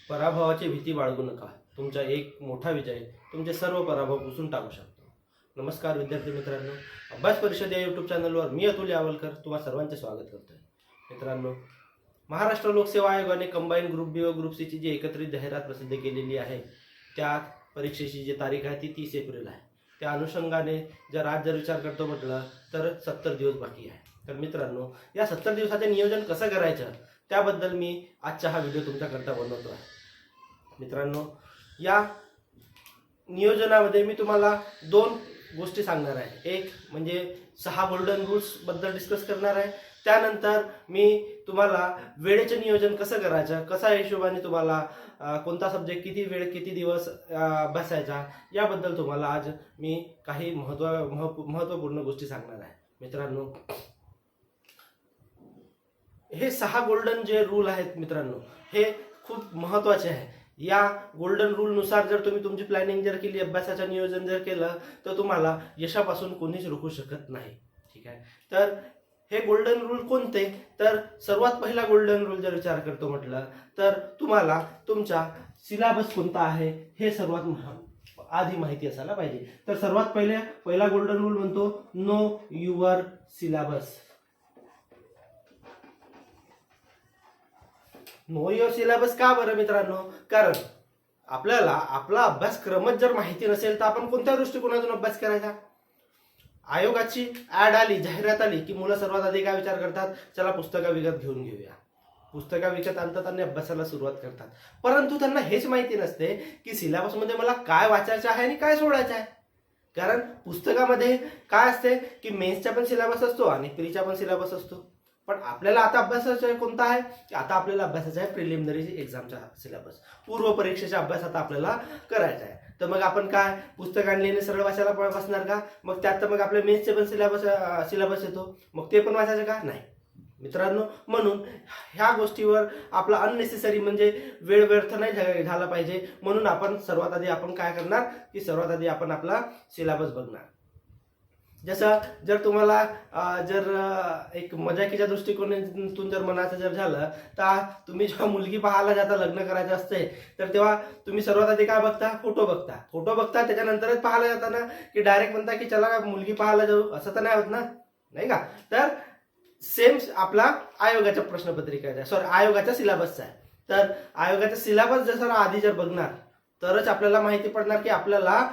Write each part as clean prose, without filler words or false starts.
पराभवाची भीती बाळगू नका. तुमचा एक मोठा विजय तुमचे सर्व पराभव पुसून टाकू शकतो. नमस्कार विद्यार्थी मित्रांनो, अभ्यास परिषद या यूट्यूब चॅनलवर मी अतुल यावलकर तुम्हा सर्वांचे स्वागत करतोय. मित्रांनो, महाराष्ट्र लोकसेवा आयोगाने कंबाईन ग्रुप बी व ग्रुप सी ची जी एकत्रित जाहिरात प्रसिद्ध केलेली आहे, त्या परीक्षेची जी तारीख आहे ती 30 एप्रिल आहे. त्या अनुषंगाने जर विचार करतो म्हटलं तर 70 दिवस बाकी आहे. तर मित्रांनो, या 70 दिवसाचे नियोजन कसं करायचं त्याबद्दल मी आजचा हा व्हिडिओ तुमच्याकरता बनवतो आहे. मित्रांनो, या नियोजनामध्ये मी तुम्हाला दोन गोष्टी सांगणार आहे. एक म्हणजे 6 गोल्डन रूल्स बद्दल डिस्कस करणार आहे. त्यानंतर मी तुम्हाला वेळेचे नियोजन कसं करायचं, कसा हिशोबाने तुम्हाला कोणता सब्जेक्ट किती वेळ किती दिवस अभ्यासायचा याबद्दल तुम्हाला आज मी काही महत्त्वपूर्ण गोष्टी सांगणार आहे. मित्रांनो, हे 6 गोल्डन जे रूल आहेत मित्रांनो, हे खूप महत्त्वाचे आहे. या गोल्डन रूल नुसार जर तुम्ही तुमची प्लॅनिंग जर केली, अभ्यासाचं नियोजन जर केलं, तर तुम्हाला यशापासून कोणीच रोखू शकत नाही. ठीक आहे. तर हे गोल्डन रूल कोणते? तर सर्वात पहिला गोल्डन रूल जर विचार करतो म्हटलं तर तुम्हाला तुमचा सिलेबस कोणता आहे हे सर्वात आधी माहिती असायला पाहिजे. तर सर्वात पहिला गोल्डन रूल म्हणतो know your syllabus. Know your syllabus का बरं मित्रांनो? कारण आपल्याला आपला अभ्यासक्रमच जर माहिती नसेल तर आपण कोणत्या दृष्टिकोनातून अभ्यास करायचा? आयोगाची ऍड आली, जाहिरात आली की मुलं सर्वात आधी काय विचार करतात? चला पुस्तकं विकत घेऊन घेऊया. पुस्तकं विकत आणतात आणि अभ्यासाला सुरुवात करतात. परंतु त्यांना हेच माहिती नसते की सिलेबसमध्ये मला काय वाचायचं आहे आणि काय सोडायचं आहे. कारण पुस्तकामध्ये काय असते की मेन्सचा पण सिलेबस असतो आणि प्रीचा पण सिलेबस असतो. पण आपल्याला आता अभ्यासाचा कोणता आहे? आता आपल्याला अभ्यासाचा आहे प्रिलिमिनरी एक्झामचा सिलेबस, पूर्व परीक्षेचा अभ्यास आता आपल्याला करायचा आहे. तर मग आपण काय पुस्तक आणले सरळ वाचायला बसणार का? मग त्यात तर मग आपल्या मेन्सचे पण सिलेबस येतो, मग ते पण वाचायचं का? नाही मित्रांनो. म्हणून ह्या गोष्टीवर आपला अननेसेसरी म्हणजे वेळ व्यर्थ नाही झाला पाहिजे. म्हणून आपण सर्वात आधी आपण काय करणार की सर्वात आधी आपण आपला सिलेबस बघणार. जसं जर तुम्हाला जर एक मजाकीच्या दृष्टिकोनातून जर म्हणायचं जर झालं तर तुम्ही जेव्हा मुलगी पाहायला जाता, लग्न करायचं असते, तर तेव्हा तुम्ही सर्वात आधी काय बघता? फोटो बघता. त्याच्यानंतरच पाहायला जाता ना, की डायरेक्ट म्हणता की चला मुलगी पाहायला जाऊ, असं तर नाही होत ना, नाही का? तर सेम आपला आयोगाच्या प्रश्नपत्रिकेचा आयोगाच्या सिलेबसचा आहे. तर आयोगाचा सिलेबस जर आधी जर बघणार तरच आपल्याला माहिती पडणार की आपल्याला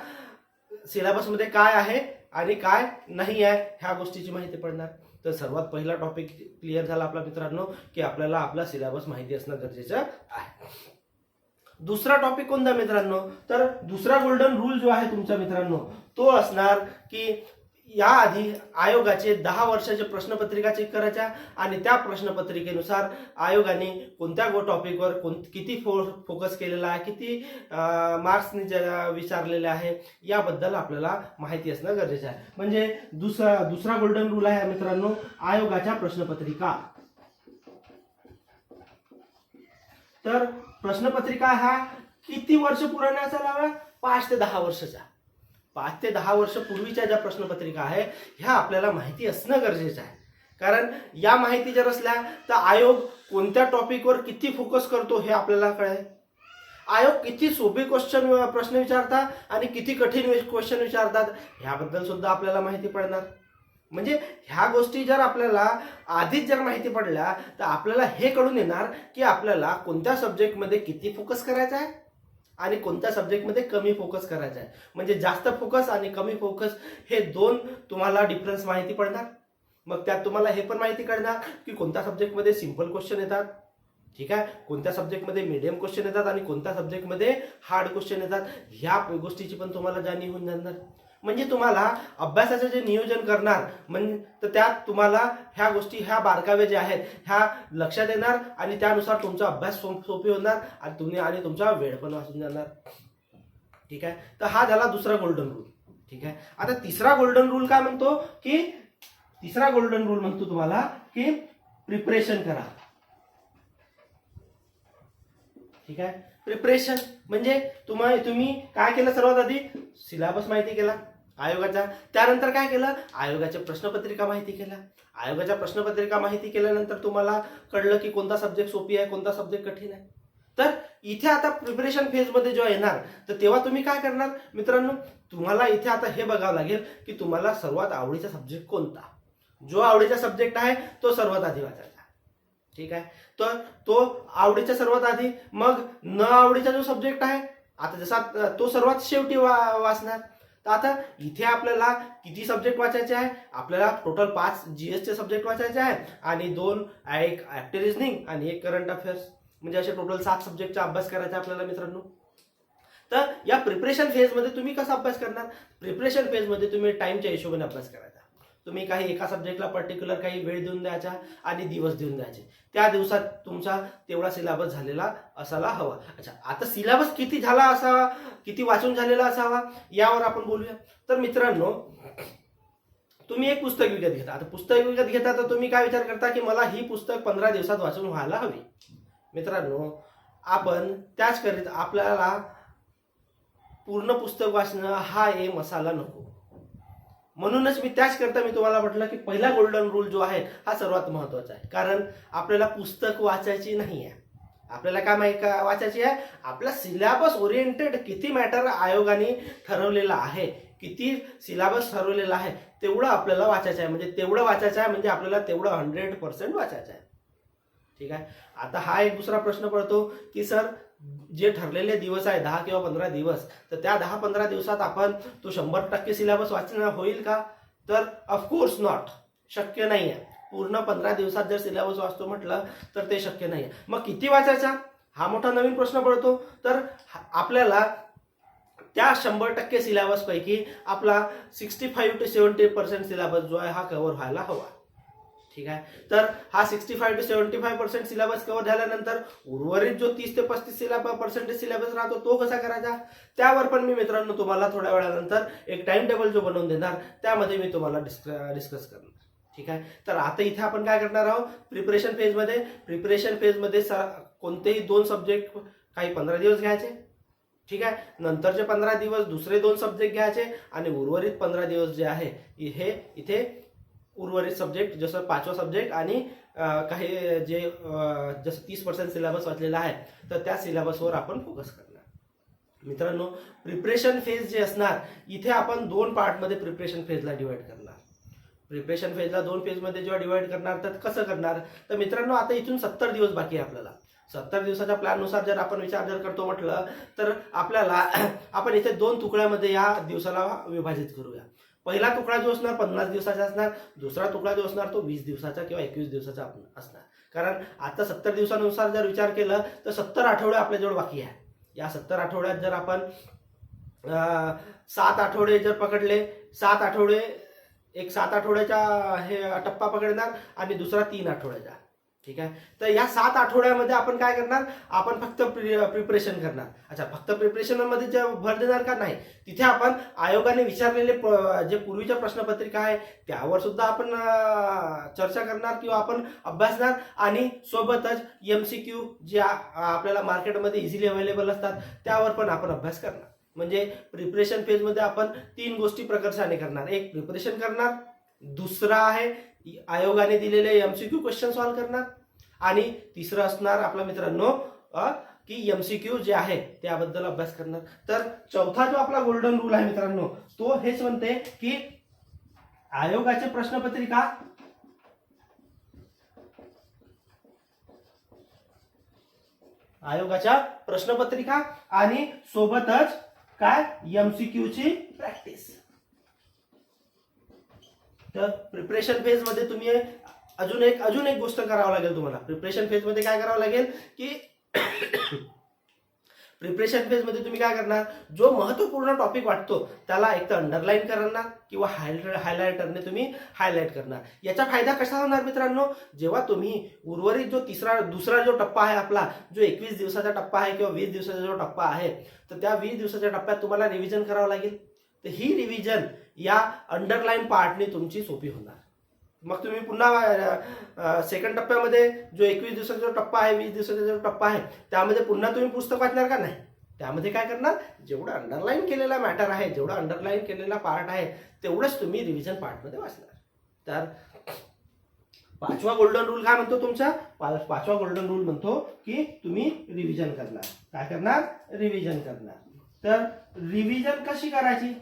सिलेबसमध्ये काय आहे आणि काय नाही आहे ह्या गोष्टीची माहिती पडणार. तर सर्वात पहिला टॉपिक क्लिअर झाला आपला मित्रांनो की आपल्याला आपला सिलेबस माहिती असणं गरजेचं आहे. दुसरा टॉपिक कोणता मित्रांनो? तर दुसरा गोल्डन रूल जो आहे तुमचा मित्रांनो, तो असणार की याआधी आयोगाचे 10 वर्षाचे प्रश्नपत्रिका चेक करायच्या आणि त्या प्रश्नपत्रिकेनुसार आयोगाने कोणत्या टॉपिकवर किती फोकस केलेला आहे, किती मार्क्सनी विचारलेले आहे याबद्दल आपल्याला माहिती असणं गरजेचं आहे. म्हणजे दुसरा गोल्डन रूल आहे मित्रांनो, आयोगाच्या प्रश्नपत्रिका. तर प्रश्नपत्रिका हा किती वर्ष पुराण्या असायला? 5 ते 10 वर्षाचा. 5 ते 10 वर्ष पूर्वीच्या ज्या प्रश्नपत्रिका आहे ह्या आपल्याला माहिती असणं गरजेचं आहे. कारण या माहिती जर असल्या तर आयोग कोणत्या टॉपिकवर किती फोकस करतो हे आपल्याला कळेल. आयोग किती सोपे प्रश्न विचारतात आणि किती कठीण क्वेश्चन विचारतात ह्याबद्दल सुद्धा आपल्याला माहिती पडणार. म्हणजे ह्या गोष्टी जर आपल्याला आधीच जर माहिती पडल्या तर आपल्याला हे कळून येणार की आपल्याला कोणत्या सब्जेक्टमध्ये किती फोकस करायचा आहे आणि कोणत्या सब्जेक्टमध्ये कमी फोकस करायचा आहे. म्हणजे जास्त फोकस आणि कमी फोकस हे दोन तुम्हाला डिफरन्स माहिती पडणार. मग त्यात तुम्हाला हे पण माहिती कळणार की कोणत्या सब्जेक्टमध्ये सिंपल क्वेश्चन येतात, ठीक आहे, कोणत्या सब्जेक्टमध्ये मीडियम क्वेश्चन येतात आणि कोणत्या सब्जेक्टमध्ये हार्ड क्वेश्चन येतात. ह्या गोष्टीची पण तुम्हाला जाणीव होऊन जाणार. म्हणजे तुम्हाला अभ्यासाचं जे नियोजन करणार म्हणजे तर त्यात तुम्हाला ह्या गोष्टी, ह्या बारकावे जे आहेत ह्या लक्षात येणार आणि त्यानुसार तुमचा अभ्यास सोपी होणार आणि तुमचा वेळ पण वाचून जाणार. ठीक आहे. तर हा झाला दुसरा गोल्डन रूल. ठीक आहे. आता तिसरा गोल्डन रूल काय म्हणतो की तुम्हाला की प्रिपरेशन करा. ठीक आहे. प्रिपरेशन म्हणजे तुम्ही काय केलं? सर्वात आधी सिलेबस माहिती केला आयोगाचा. त्यानंतर काय केलं? आयोगाच्या प्रश्नपत्रिका माहिती केल्या. आयोगाच्या प्रश्नपत्रिका माहिती केल्यानंतर तुम्हाला कळलं की कोणता सब्जेक्ट सोपी आहे, कोणता सब्जेक्ट कठीण आहे. तर इथे आता प्रिपरेशन फेजमध्ये जेव्हा येणार तर तेव्हा तुम्ही काय करणार मित्रांनो, तुम्हाला इथे आता हे बघावं लागेल की तुम्हाला सर्वात आवडीचा सब्जेक्ट कोणता. जो आवडीचा सब्जेक्ट आहे तो सर्वात आधी वाचायचा. ठीक आहे, तर तो आवडीचा सर्वात आधी, मग न आवडीचा जो सब्जेक्ट आहे आता जसा तो सर्वात शेवटी वाचणार. तर आता इथे आपल्याला किती सब्जेक्ट वाचायचे आहे, आपल्याला टोटल 5 जीएसचे सब्जेक्ट वाचायचे आहे आणि 2 एक ऍक्टिव्ह रिझनिंग आणि एक करंट अफेअर्स, म्हणजे असे टोटल 7 सब्जेक्टचा अभ्यास करायचा आपल्याला मित्रांनो. तर या प्रिपरेशन फेजमध्ये तुम्ही कसा अभ्यास करणार, प्रिपरेशन फेजमध्ये तुम्ही टाइमच्या हिशोबाने अभ्यास करायचा. तुम्ही काही एका सब्जेक्टला पर्टिक्युलर काही वेळ देऊन द्यायचा आणि दिवस देऊन द्यायचे. त्या दिवसात तुमचा तेवढा सिलेबस झालेला असायला हवा. अच्छा, आता सिलेबस किती झाला असावा, किती वाचून झालेला असावा यावर आपण बोलूया. तर मित्रांनो, तुम्ही एक पुस्तक विकत घेता. आता पुस्तक विकत घेता तर तुम्ही काय विचार करता की मला ही पुस्तक 15 दिवसात वाचून व्हायला हवी. मित्रांनो, आपण त्याचकरिता आपल्याला पूर्ण पुस्तक वाचणं हा एम असायला नको. म्हणूनच त्याचकरता मी तुम्हाला म्हटलं की पहिला गोल्डन रूल जो आहे हा सर्वात महत्वाचा आहे. कारण आपल्याला पुस्तक वाचायची नाही आहे, आपल्याला काय वाचायची आहे, आपला सिलेबस ओरिएंटेड किती मॅटर आयोगाने ठरवलेला आहे, किती सिलेबस ठरवलेला आहे तेवढं आपल्याला वाचायचं आहे. म्हणजे तेवढं वाचायचं आहे म्हणजे आपल्याला तेवढं 100% वाचायचं आहे. ठीक आहे, आता हा एक दुसरा प्रश्न पडतो की सर जे ठरलेले दिवस आहे 10 किंवा 15 दिवस, तर त्या 10-15 दिवसात आपण तो 100% सिलेबस वाचणं होईल का. तर ऑफकोर्स नॉट, शक्य नाही आहे. पूर्ण 15 दिवसात जर सिलेबस वाचतो म्हटलं तर ते शक्य नाही आहे. मग किती वाचायचा हा मोठा नवीन प्रश्न पडतो. तर आपल्याला त्या 100% सिलेबस पैकी आपला 65 to 70% सिलेबस जो आहे हा कव्हर व्हायला हवा. ठीक आहे, तर हा 65 to 75% सिलेबस कव्हर झाल्यानंतर उर्वरित जो 30 ते 35% सिलेबस राहतो तो कसा करायचा, त्यावर पण मी मित्रांनो तुम्हाला थोड्या वेळानंतर एक टाइम टेबल जो बनवून देणार, त्यामध्ये मी तुम्हाला डिस्कस करणार. ठीक आहे, तर आता इथे आपण काय करणार आहोत, प्रिपरेशन फेजमध्ये कोणतेही 2 सब्जेक्ट काही 15 दिवस घ्यायचे. ठीक आहे, नंतरचे 15 दिवस दुसरे 2 सब्जेक्ट घ्यायचे आणि उर्वरित 15 दिवस जे आहे हे इथे उर्वरित सब्जेक्ट जसं 5वा सब्जेक्ट आणि काही जे जसं 30% सिलेबस वाचलेला आहे तर त्या सिलेबसवर आपण फोकस करणार. मित्रांनो, प्रिपरेशन फेज जे असणार इथे आपण 2 पार्टमध्ये प्रिपरेशन फेजला डिवाइड करणार. प्रिपरेशन फेजला 2 फेजमध्ये जेव्हा डिवाइड करणार तर कसं करणार, तर मित्रांनो आता इथून 70 दिवस बाकी आहे आपल्याला. 70 दिवसाच्या प्लॅननुसार जर आपण विचार करतो म्हटलं तर आपल्याला आपण इथे 2 तुकड्यामध्ये या दिवसाला विभाजित करूया. पहिला तुकडा जो असणार 50 दिवसाचा असणार, दुसरा तुकडा जो असणार तो 20 दिवसाचा किंवा 21 दिवसाचा असणार. कारण आता 70 दिवसानुसार जर विचार केलं तर 70 आठवडे आपल्याजवळ बाकी आहे. या 70 आठवड्यात जर आपण 7 आठवडे जर पकडले, 7 आठवडे, एक 7 आठवड्याचा हे टप्पा पकडणार आणि दुसरा 3 आठवड्याचा. ठीक आहे, तर या 7 आठवड्यामध्ये आपण काय करणार, आपण फक्त प्रिपरेशन करणार. अच्छा, फक्त प्रिपरेशनमध्ये जे भर देणार का, नाही, तिथे आपण आयोगाने विचारलेले जे पूर्वीच्या प्रश्नपत्रिका आहे त्यावर सुद्धा आपण चर्चा करणार किंवा आपण अभ्यासणार आणि सोबतच MCQ जे आपल्याला मार्केटमध्ये इझिली अवेलेबल असतात त्यावर पण आपण अभ्यास करणार. म्हणजे प्रिपरेशन फेजमध्ये आपण 3 गोष्टी प्रकर्षाने करणार. एक प्रिपरेशन करणार, दुसरा आहे आयोगाने दिलेले MCQ क्वेश्चन सॉल्व्ह करणार आणि तिसरं असणार आपला मित्रांनो की MCQ जे आहे त्याबद्दल अभ्यास करणार. तर चौथा जो आपला गोल्डन रूल आहे मित्रांनो तो हेच म्हणते की आयोगाचे प्रश्नपत्रिका आणि सोबतच काय MCQ ची प्रॅक्टिस. तर प्रिपरेशन फेज मध्ये तुम्ही अजून एक गोष्ट करावं लागेल तुम्हाला. प्रिपरेशन फेज मध्ये काय करावं लागेल की प्रिपरेशन फेज मध्ये तुम्ही काय करणार, जो महत्त्वपूर्ण टॉपिक वाटतो त्याला एक तर अंडरलाईन करणार किंवा हायलायटरने तुम्ही हायलाइट करणार. याचा फायदा कसा होणार मित्रांनो, जेव्हा तुम्ही उर्वरित जो दुसरा जो टप्पा आहे आपला, जो 21 दिवसाचा टप्पा आहे किंवा 20 दिवसाचा जो टप्पा आहे, तर त्या 20 दिवसाच्या टप्प्यात तुम्हाला रिव्हिजन करावं लागेल. तर ही रिव्हिजन या अंडरलाईन पार्टने तुमची सोपी होणार. मग तुम्ही पुन्हा सेकंड टप्प्यामध्ये जो 21 दिवसाचा जो टप्पा आहे, 20 दिवसाचा जो टप्पा आहे, त्यामध्ये पुन्हा तुम्ही पुस्तक वाचणार का, नाही. त्यामध्ये काय करणार, जेवढं अंडरलाईन केलेला मॅटर आहे, जेवढा अंडरलाईन केलेला पार्ट आहे तेवढंच तुम्ही रिव्हिजन पार्टमध्ये वाचणार. तर पाचवा गोल्डन रूल काय म्हणतो तुमचा? पाचवा गोल्डन रूल म्हणतो की तुम्ही रिव्हिजन करणार. काय करणार? रिव्हिजन करणार. तर रिव्हिजन कशी करायची?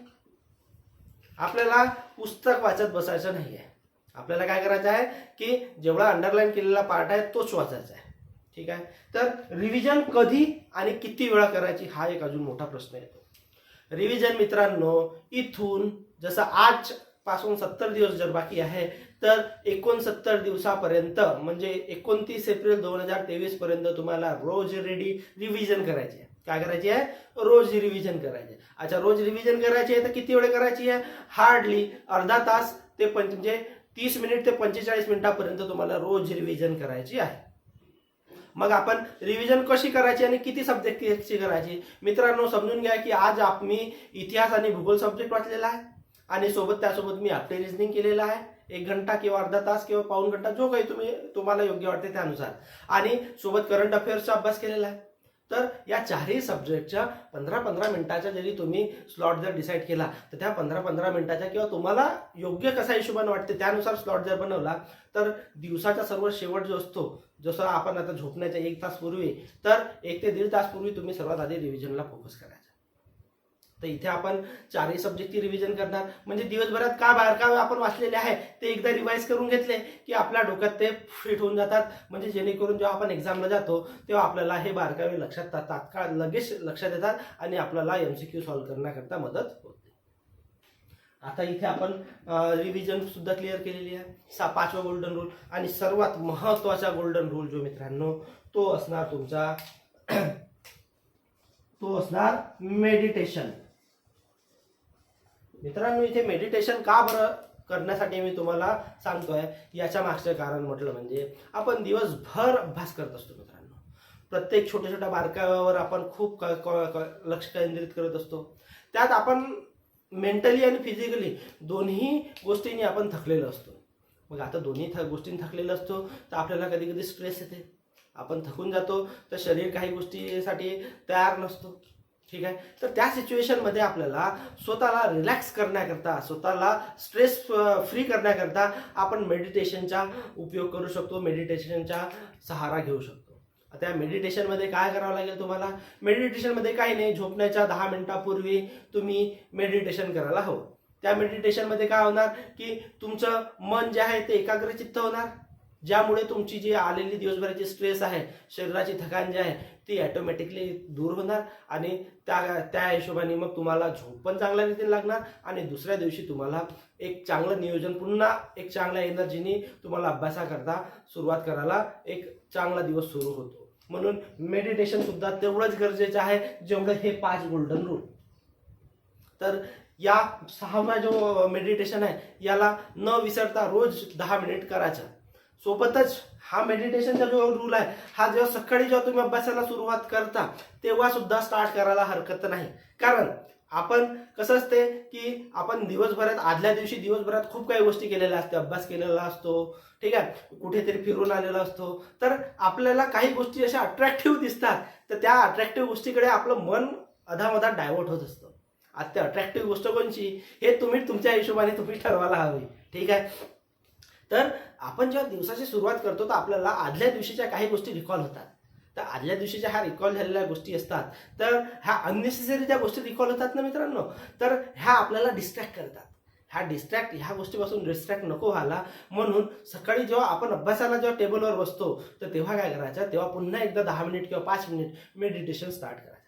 आपल्याला पुस्तक वाचत बसायचं नाहीये. आपल्याला काय करायचं आहे की जेवढा अंडरलाईन केलेला पार्ट आहे तोच वाचायचा आहे. ठीक आहे. तर रिव्हिजन कधी आणि किती वेळा करायची हा एक अजून मोठा प्रश्न येतो. रिव्हिजन मित्रांनो, इथून जसं आज पासून 70 दिवस जर बाकी आहे तर 69 दिवसापर्यंत म्हणजे 29 एप्रिल 2023 पर्यंत तुम्हाला रोज रिव्हिजन करायची आहे. काय करायची आहे? रोज रिव्हिजन करायची आहे. अच्छा, रोज रिव्हिजन करायची आहे तर किती वेळ करायची आहे? हार्डली अर्धा तास ते म्हणजे 30 मिनिट ते 45 मिनिटापर्यंत तुम्हाला रोज रिव्हिजन करायची आहे. मग आपण रिव्हिजन कशी करायची आणि किती सब्जेक्टची करायची? मित्रांनो समजून घ्या की आज मी इतिहास आणि भूगोल सब्जेक्ट वाचलेला आहे आणि त्यासोबत मी आफ्टर रिजनिंग केलेला आहे 1 घंटा किंवा अर्धा तास किंवा पाऊण घंटा, जो काही तुम्हाला योग्य वाटते त्यानुसार, आणि सोबत करंट अफेअर्सचा अभ्यास केलेला आहे. तर या चारही सब्जेक्टच्या 15-15 मिनिटाचा जरी तुम्ही स्लॉट जर डिसाईड केला तर त्या 15-15 मिनिटाच्या किंवा तुम्हाला योग्य कसा हिशोबाने वाटते त्यानुसार स्लॉट जर बनवला तर दिवसाचा सर्व शेवट जो असतो, जसं आपण आता झोपण्याच्या 1 तास पूर्वी तर 1 ते 1.5 तास पूर्वी तुम्ही सर्वात आधी रिव्हिजनला फोकस करायचा. तर इथे आपण चारही सब्जेक्टची रिव्हिजन करणार. म्हणजे दिवसभरात का बारकावे आपण वाचलेले आहे ते एकदा रिवाइज करून घेतले की आपल्या डोक्यात ते फिट होऊन जातात. म्हणजे जेणेकरून जेव्हा आपण एक्झामला जातो तेव्हा आपल्याला हे बारकावे लक्षात तात्काळ लगेच लक्षात येतात आणि आपल्याला MCQ सॉल्व्ह करण्याकरता मदत होते. आता इथे आपण रिव्हिजन सुद्धा क्लिअर केलेली आहे. 5वा गोल्डन रूल आणि सर्वात महत्त्वाचा गोल्डन रूल जो मित्रांनो तो असणार तुमचा मेडिटेशन. मित्रांनो इथे मेडिटेशन का बरं करण्यासाठी मी तुम्हाला सांगतोय याच्या मागचं कारण म्हटलं म्हणजे आपण दिवसभर अभ्यास करत असतो मित्रांनो. प्रत्येक छोट्या छोट्या बारकाव्यावर आपण खूप लक्ष केंद्रित करत असतो. त्यात आपण मेंटली आणि फिजिकली दोन्ही गोष्टींनी आपण थकलेलो असतो. मग आता दोन्ही गोष्टींनी थकलेलो असतो तर आपल्याला कधी कधी स्ट्रेस येते, आपण थकून जातो, तर शरीर काही गोष्टीसाठी तयार नसतो. ठीक आहे. तर त्या सिच्युएशनमध्ये आपल्याला स्वतःला रिलॅक्स करण्याकरता, स्वतःला स्ट्रेस फ्री करण्याकरता आपण मेडिटेशनचा उपयोग करू शकतो, मेडिटेशनचा सहारा घेऊ शकतो. आता मेडिटेशनमध्ये काय करावं लागेल तुम्हाला? मेडिटेशनमध्ये काही नाही, झोपण्याच्या 10 मिनिटापूर्वी तुम्ही मेडिटेशन करायला हवं. त्या मेडिटेशनमध्ये काय होणार की तुमचं मन जे आहे ते एकाग्रचित्त होणार, ज्यामुळे तुमची जी आलेली दिवसभराची स्ट्रेस आहे, शरीराची थकान जी आहे ती ऑटोमॅटिकली दूर होणार आणि त्या हिशोबाने मग तुम्हाला झोप पण चांगल्या रीतीने लागणार आणि दुसऱ्या दिवशी तुम्हाला एक चांगलं नियोजन, पुन्हा एक चांगल्या एनर्जीने तुम्हाला अभ्यासाकरता सुरुवात करायला एक चांगला दिवस सुरू होतो. म्हणून मेडिटेशन सुद्धा तेवढंच गरजेचं आहे जेवढं हे 5 गोल्डन रूल. तर या 6वा जो मेडिटेशन आहे याला न विसरता रोज 10 मिनिट करायचं. सोबतच हा मेडिटेशनचा जो रूल आहे हा जेव्हा सकाळी जेव्हा तुम्ही अभ्यासाला सुरुवात करता तेव्हा सुद्धा स्टार्ट करायला हरकत नाही. कारण आपण कसं असते की आपण दिवसभरात आदल्या दिवशी दिवसभरात खूप काही गोष्टी केलेल्या असतात, अभ्यास केलेला असतो, ठीक आहे, कुठेतरी फिरून आलेला असतो, तर आपल्याला काही गोष्टी अशा अट्रॅक्टिव्ह दिसतात तर त्या अट्रॅक्टिव्ह गोष्टीकडे आपलं मन अधामधात डायव्हर्ट होत असतं. आता त्या अट्रॅक्टिव्ह गोष्ट कोणची हे तुम्ही तुमच्या हिशोबाने तुम्ही ठरवायला हवी. ठीक आहे. तर आपण जेव्हा दिवसाची सुरुवात करतो तर आपल्याला आदल्या दिवशीच्या काही गोष्टी रिकॉल होतात. तर आदल्या दिवशीच्या ह्या रिकॉल झालेल्या गोष्टी असतात तर ह्या अननेसेसरी ज्या गोष्टी रिकॉल होतात ना मित्रांनो, तर ह्या आपल्याला डिस्ट्रॅक्ट करतात. ह्या गोष्टीपासून डिस्ट्रॅक्ट नको व्हायला म्हणून सकाळी जेव्हा आपण अभ्यासाला जेव्हा टेबलवर बसतो तर तेव्हा काय करायचं, तेव्हा पुन्हा एकदा 10 मिनिट किंवा 5 मिनिट मेडिटेशन स्टार्ट करायचं.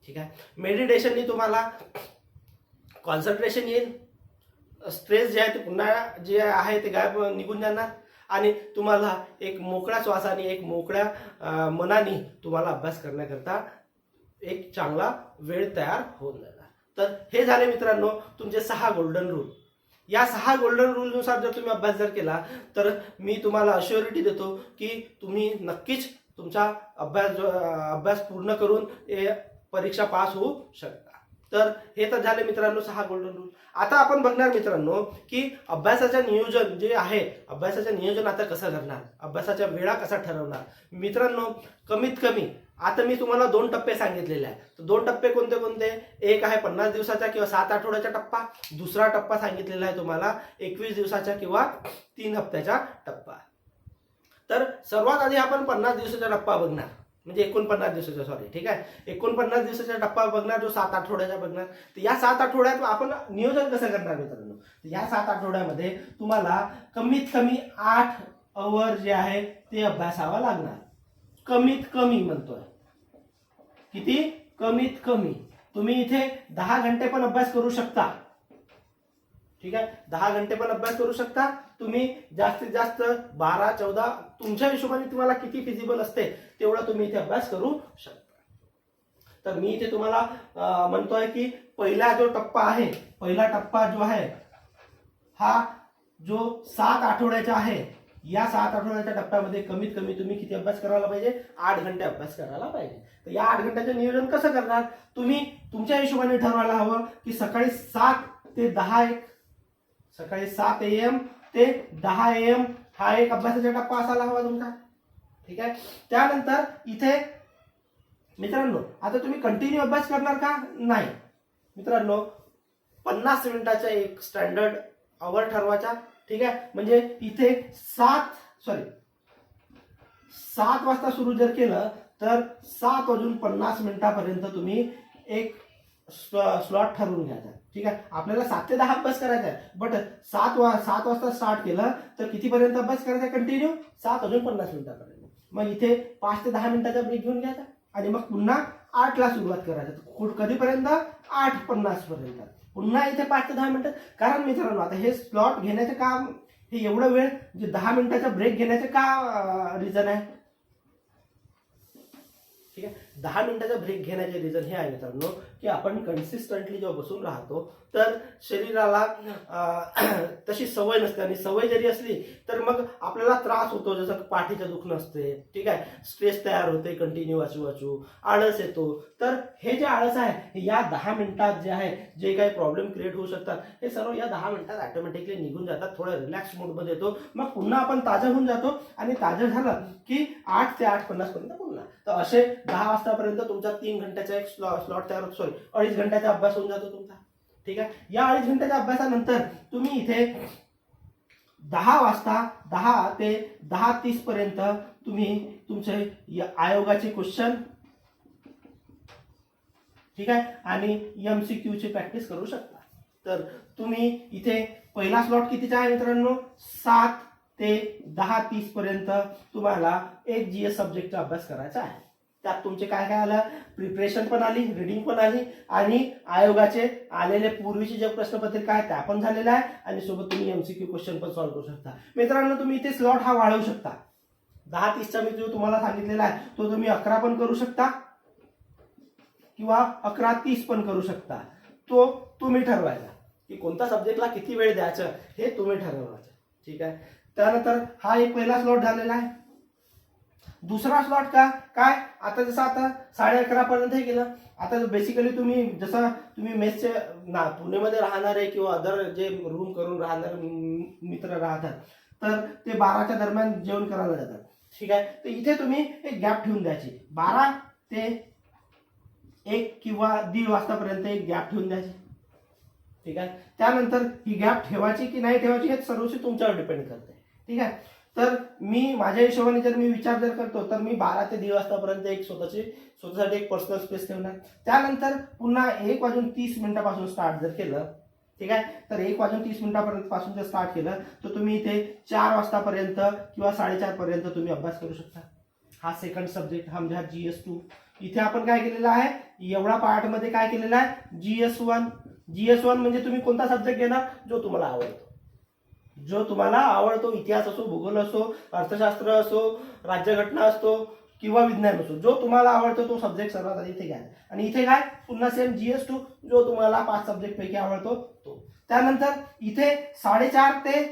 ठीक आहे. मेडिटेशननी तुम्हाला कॉन्सन्ट्रेशन येईल, स्ट्रेस जे आहे ते पुन्हा जे आहे ते गायब निघून जाणार आणि तुम्हाला एक मोकळ्या श्वासाने, एक मोकळ्या मनाने तुम्हाला अभ्यास करण्याकरता एक चांगला वेळ तयार होऊन जाणार. तर हे झाले मित्रांनो तुमचे 6 गोल्डन रूल. या 6 गोल्डन रूलनुसार जर तुम्ही अभ्यास जर केला तर मी तुम्हाला अश्युरिटी देतो की तुम्ही नक्कीच तुमचा अभ्यास पूर्ण करून परीक्षा पास होऊ शकता. तर हे तर झाले मित्रांनो 6 गोल्डन रूल. आता आपण बघणार मित्रांनो की अभ्यासाचं नियोजन जे आहे, अभ्यासाचं नियोजन आता कसं करणार, अभ्यासाच्या वेळा कसा ठरवणार. मित्रांनो कमीत कमी आता मी तुम्हाला 2 टप्पे सांगितलेले आहे. तर 2 टप्पे कोणते कोणते? एक आहे 50 दिवसाचा किंवा 7 आठवड्याचा टप्पा. दुसरा टप्पा सांगितलेला आहे तुम्हाला 21 दिवसाचा किंवा 3 हप्त्याचा टप्पा. तर सर्वात आधी आपण 50 दिवसाचा टप्पा बघणार, म्हणजे 49 दिवसाचा, सॉरी, ठीक आहे, 49 दिवसाचा टप्पा बघणार, जो 7 आठवड्याचा बघणार. तर या 7 आठवड्यात आपण नियोजन कसं करणार मित्रांनो? या 7 आठवड्यामध्ये तुम्हाला कमीत कमी 8 आवर जे आहे ते अभ्यासावा लागणार. कमीत कमी म्हणतोय, किती? कमीत कमी. तुम्ही इथे 10 घंटे पण अभ्यास करू शकता, ठीक आहे, 10 घंटे पण अभ्यास करू शकता तुम्ही. जास्तीत जास्त 12-14, तुमच्या हिशोबाने तुम्हाला किती फिजिबल असते तेवढा तुम्ही इथे अभ्यास करू शकता. तर मी इथे तुम्हाला म्हणतोय की पहिला जो टप्पा आहे, पहिला टप्पा जो आहे हा जो 7 आठवड्याचा आहे, या 7 आठवड्याच्या टप्प्यामध्ये कमीत कमी तुम्ही किती अभ्यास करायला पाहिजे? 8 घंटे अभ्यास करायला पाहिजे. तर या 8 घंट्याचं नियोजन कसं करणार? तुम्ही तुमच्या हिशोबाने ठरवायला हवं की सकाळी 7 ते 10 सकाळी 7 AM ते 10 AM हा एक अभ्यासाचा टप्पा असायला हवा तुमचा, ठीक आहे. त्यानंतर इथे मित्रांनो, आता तुम्ही कंटिन्यू अभ्यास करणार का? नाही मित्रांनो, 50 मिनिटाचा एक स्टँडर्ड आवर ठरवायचा, ठीक आहे. म्हणजे इथे 7 वाजता सुरू जर केलं तर 7:50 मिनिटापर्यंत तुम्ही एक स्लॉट ठरवून घ्यायचा, ठीक आहे. आपल्याला 7 ते 10 अभ्यास करायचा आहे, बट 7 वाजता स्टार्ट केलं तर कितीपर्यंत अभ्यास करायचा कंटिन्यू? 7:50 मिनिटापर्यंत. मग इथे 5 ते 10 मिनिटाचा ब्रेक घेऊन घ्यायचा आणि मग पुन्हा 8ला सुरुवात करायचं. कधीपर्यंत? 8:50 पर्यंत. पुन्हा इथे 5 ते 10 मिनिटं. कारण मित्रांनो, आता हे स्लॉट घेण्याचं काम, हे एवढं वेळ जे 10 मिनिटाचा ब्रेक घेण्याचं का रिझन आहे? ठीक आहे, 10 मिनिटाचा ब्रेक घेण्याचे रिझन हे आहे मित्रांनो की आपण कन्सिस्टंटली जेव्हा बसून राहतो तर शरीराला तशी सवय नसते, आणि सवय जरी असली तर मग आपल्याला त्रास होतो, जसं पाठीचं दुखणं असते, ठीक आहे, स्ट्रेस तयार होते, कंटिन्यू वाचू आळस येतो. तर हे जे आळस आहे या 10 मिनिटात जे आहे, जे काही प्रॉब्लेम क्रिएट होऊ शकतात हे सर्व या 10 मिनिटात ऑटोमॅटिकली निघून जातात. थोडं रिलॅक्स मोडमध्ये येतो, मग पुन्हा आपण ताजं होऊन जातो, आणि ताजं झालं की 8 ते 8:50 पर्यंत पुन्हा. तर असे 10 वाजतापर्यंत तुमचा 3 घंट्याचा एक स्लॉट तयार होतो, सॉरी 2.5 घंट्याचा अभ्यास होऊन जातो तुमचा, ठीक आहे. या 2.5 घंट्याच्या अभ्यासानंतर तुम्ही इथे 10 वाजता 10 ते 10:30 पर्यंत तुम्ही तुमचे आयोगाचे क्वेश्चन, ठीक आहे, आणि MCQ ची प्रॅक्टिस करू शकता. तर तुम्ही इथे पहिला स्लॉट कितीचा आहे मित्रांनो? 7 ते 10:30 पर्यंत तुम्हाला एक GS सब्जेक्टचा अभ्यास करायचा आहे. त्यात तुमचे काय काय आलं? प्रिपरेशन पण आली, रीडिंग पण आली, आणि आयोगाचे आलेले पूर्वीचे जे प्रश्नपत्रिका आहे त्या पण झालेल्या आहे, आणि सोबत तुम्ही MCQ क्वेश्चन पण सॉल्व्ह करू शकता. मित्रांनो, तुम्ही इथे स्लॉट हा वाढवू शकता. 10:30चा मी जो तुम्हाला सांगितलेला आहे तो तुम्ही 11 पण करू शकता किंवा 11:30 पण करू शकता. तो तुम्ही ठरवायचा की कोणत्या सब्जेक्टला किती वेळ द्यायचं हे तुम्ही ठरवायचं, ठीक आहे. त्यानंतर हा एक पहिला स्लॉट झालेला आहे. दुसरा स्लॉट काय? आता जसं आता 11:30 पर्यंत हे केलं. आता बेसिकली जसं तुम्ही मेसचे पुणेमध्ये राहणारे किंवा अदर जे रूम करून राहणारे मित्र राहतात, तर ते 12च्या दरम्यान जेवण करायला जातात, ठीक आहे. तर इथे तुम्ही एक गॅप ठेवून द्यायची, 12 ते 1 किंवा 1:30 वाजतापर्यंत एक गॅप ठेवून द्यायची, ठीक आहे. त्यानंतर ही गॅप ठेवायची की नाही ठेवायची हे सर्वस्वी तुमच्यावर डिपेंड करते, ठीक आहे. तर मी माझ्या हिशोबाने जर मी विचार करतो तर मी 12 ते 1:30 वाजतापर्यंत एक स्वतःसाठी एक पर्सनल स्पेस ठेवणार. त्यानंतर पुन्हा 1:30 स्टार्ट जर केलं, ठीक आहे, तर 1:30 पासून जर स्टार्ट केलं तर तुम्ही इथे 4 वाजतापर्यंत किंवा 4:30 पर्यंत तुम्ही अभ्यास करू शकता. हा सेकंड सब्जेक्ट, हा म्हणजे GS2. इथे आपण काय केलेलं आहे, एवढा पार्टमध्ये काय केलेलं आहे, GS1 म्हणजे तुम्ही कोणता सब्जेक्ट घेणार? जो तुम्हाला आवडतो, इतिहास असो, भूगोल असो, अर्थशास्त्र असो, राज्यघटना असतो किंवा विज्ञान असो, जो तुम्हाला आवडतो तो सब्जेक्ट सर्वात आधी इथे घ्या. आणि इथे काय, पुन्हा सेम GS2, जो तुम्हाला 5 सब्जेक्ट पैकी आवडतो तो. त्यानंतर इथे 4:30 ते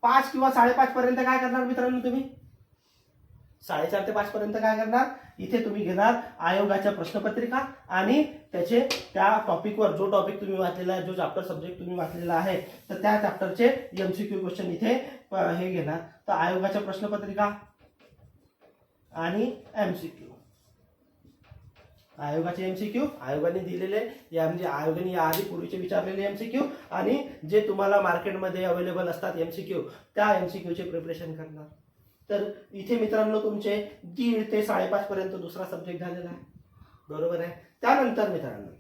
5 किंवा 5:30 पर्यंत काय करणार मित्रांनो? तुम्ही 4:30 ते 5 पर्यंत काय करणार? इथे तुम्ही घेणार आयोगाच्या प्रश्नपत्रिका, आणि त्या टॉपिकवर जो टॉपिक तुम्ही वाचलेला आहे, जो चॅप्टर सब्जेक्ट तुम्ही वाचलेला आहे, तर त्या चॅप्टरचे MCQ क्वेश्चन इथे हे घेणार. तर आयोगाच्या प्रश्नपत्रिका आणि MCQ. आयोगाचे MCQ आयोगाने दिलेले, म्हणजे आयोगाने याआधी पूर्वीचे विचारलेले MCQ, आणि जे तुम्हाला मार्केटमध्ये अवेलेबल असतात MCQ, त्या MCQ चे प्रिपरेशन करणार. तर इथे मित्रांनो तुमचे 1.5 ते 5.5 पर्यंत दुसरा सब्जेक्ट झालेला आहे, बरोबर आहे. त्यानंतर मित्रांनो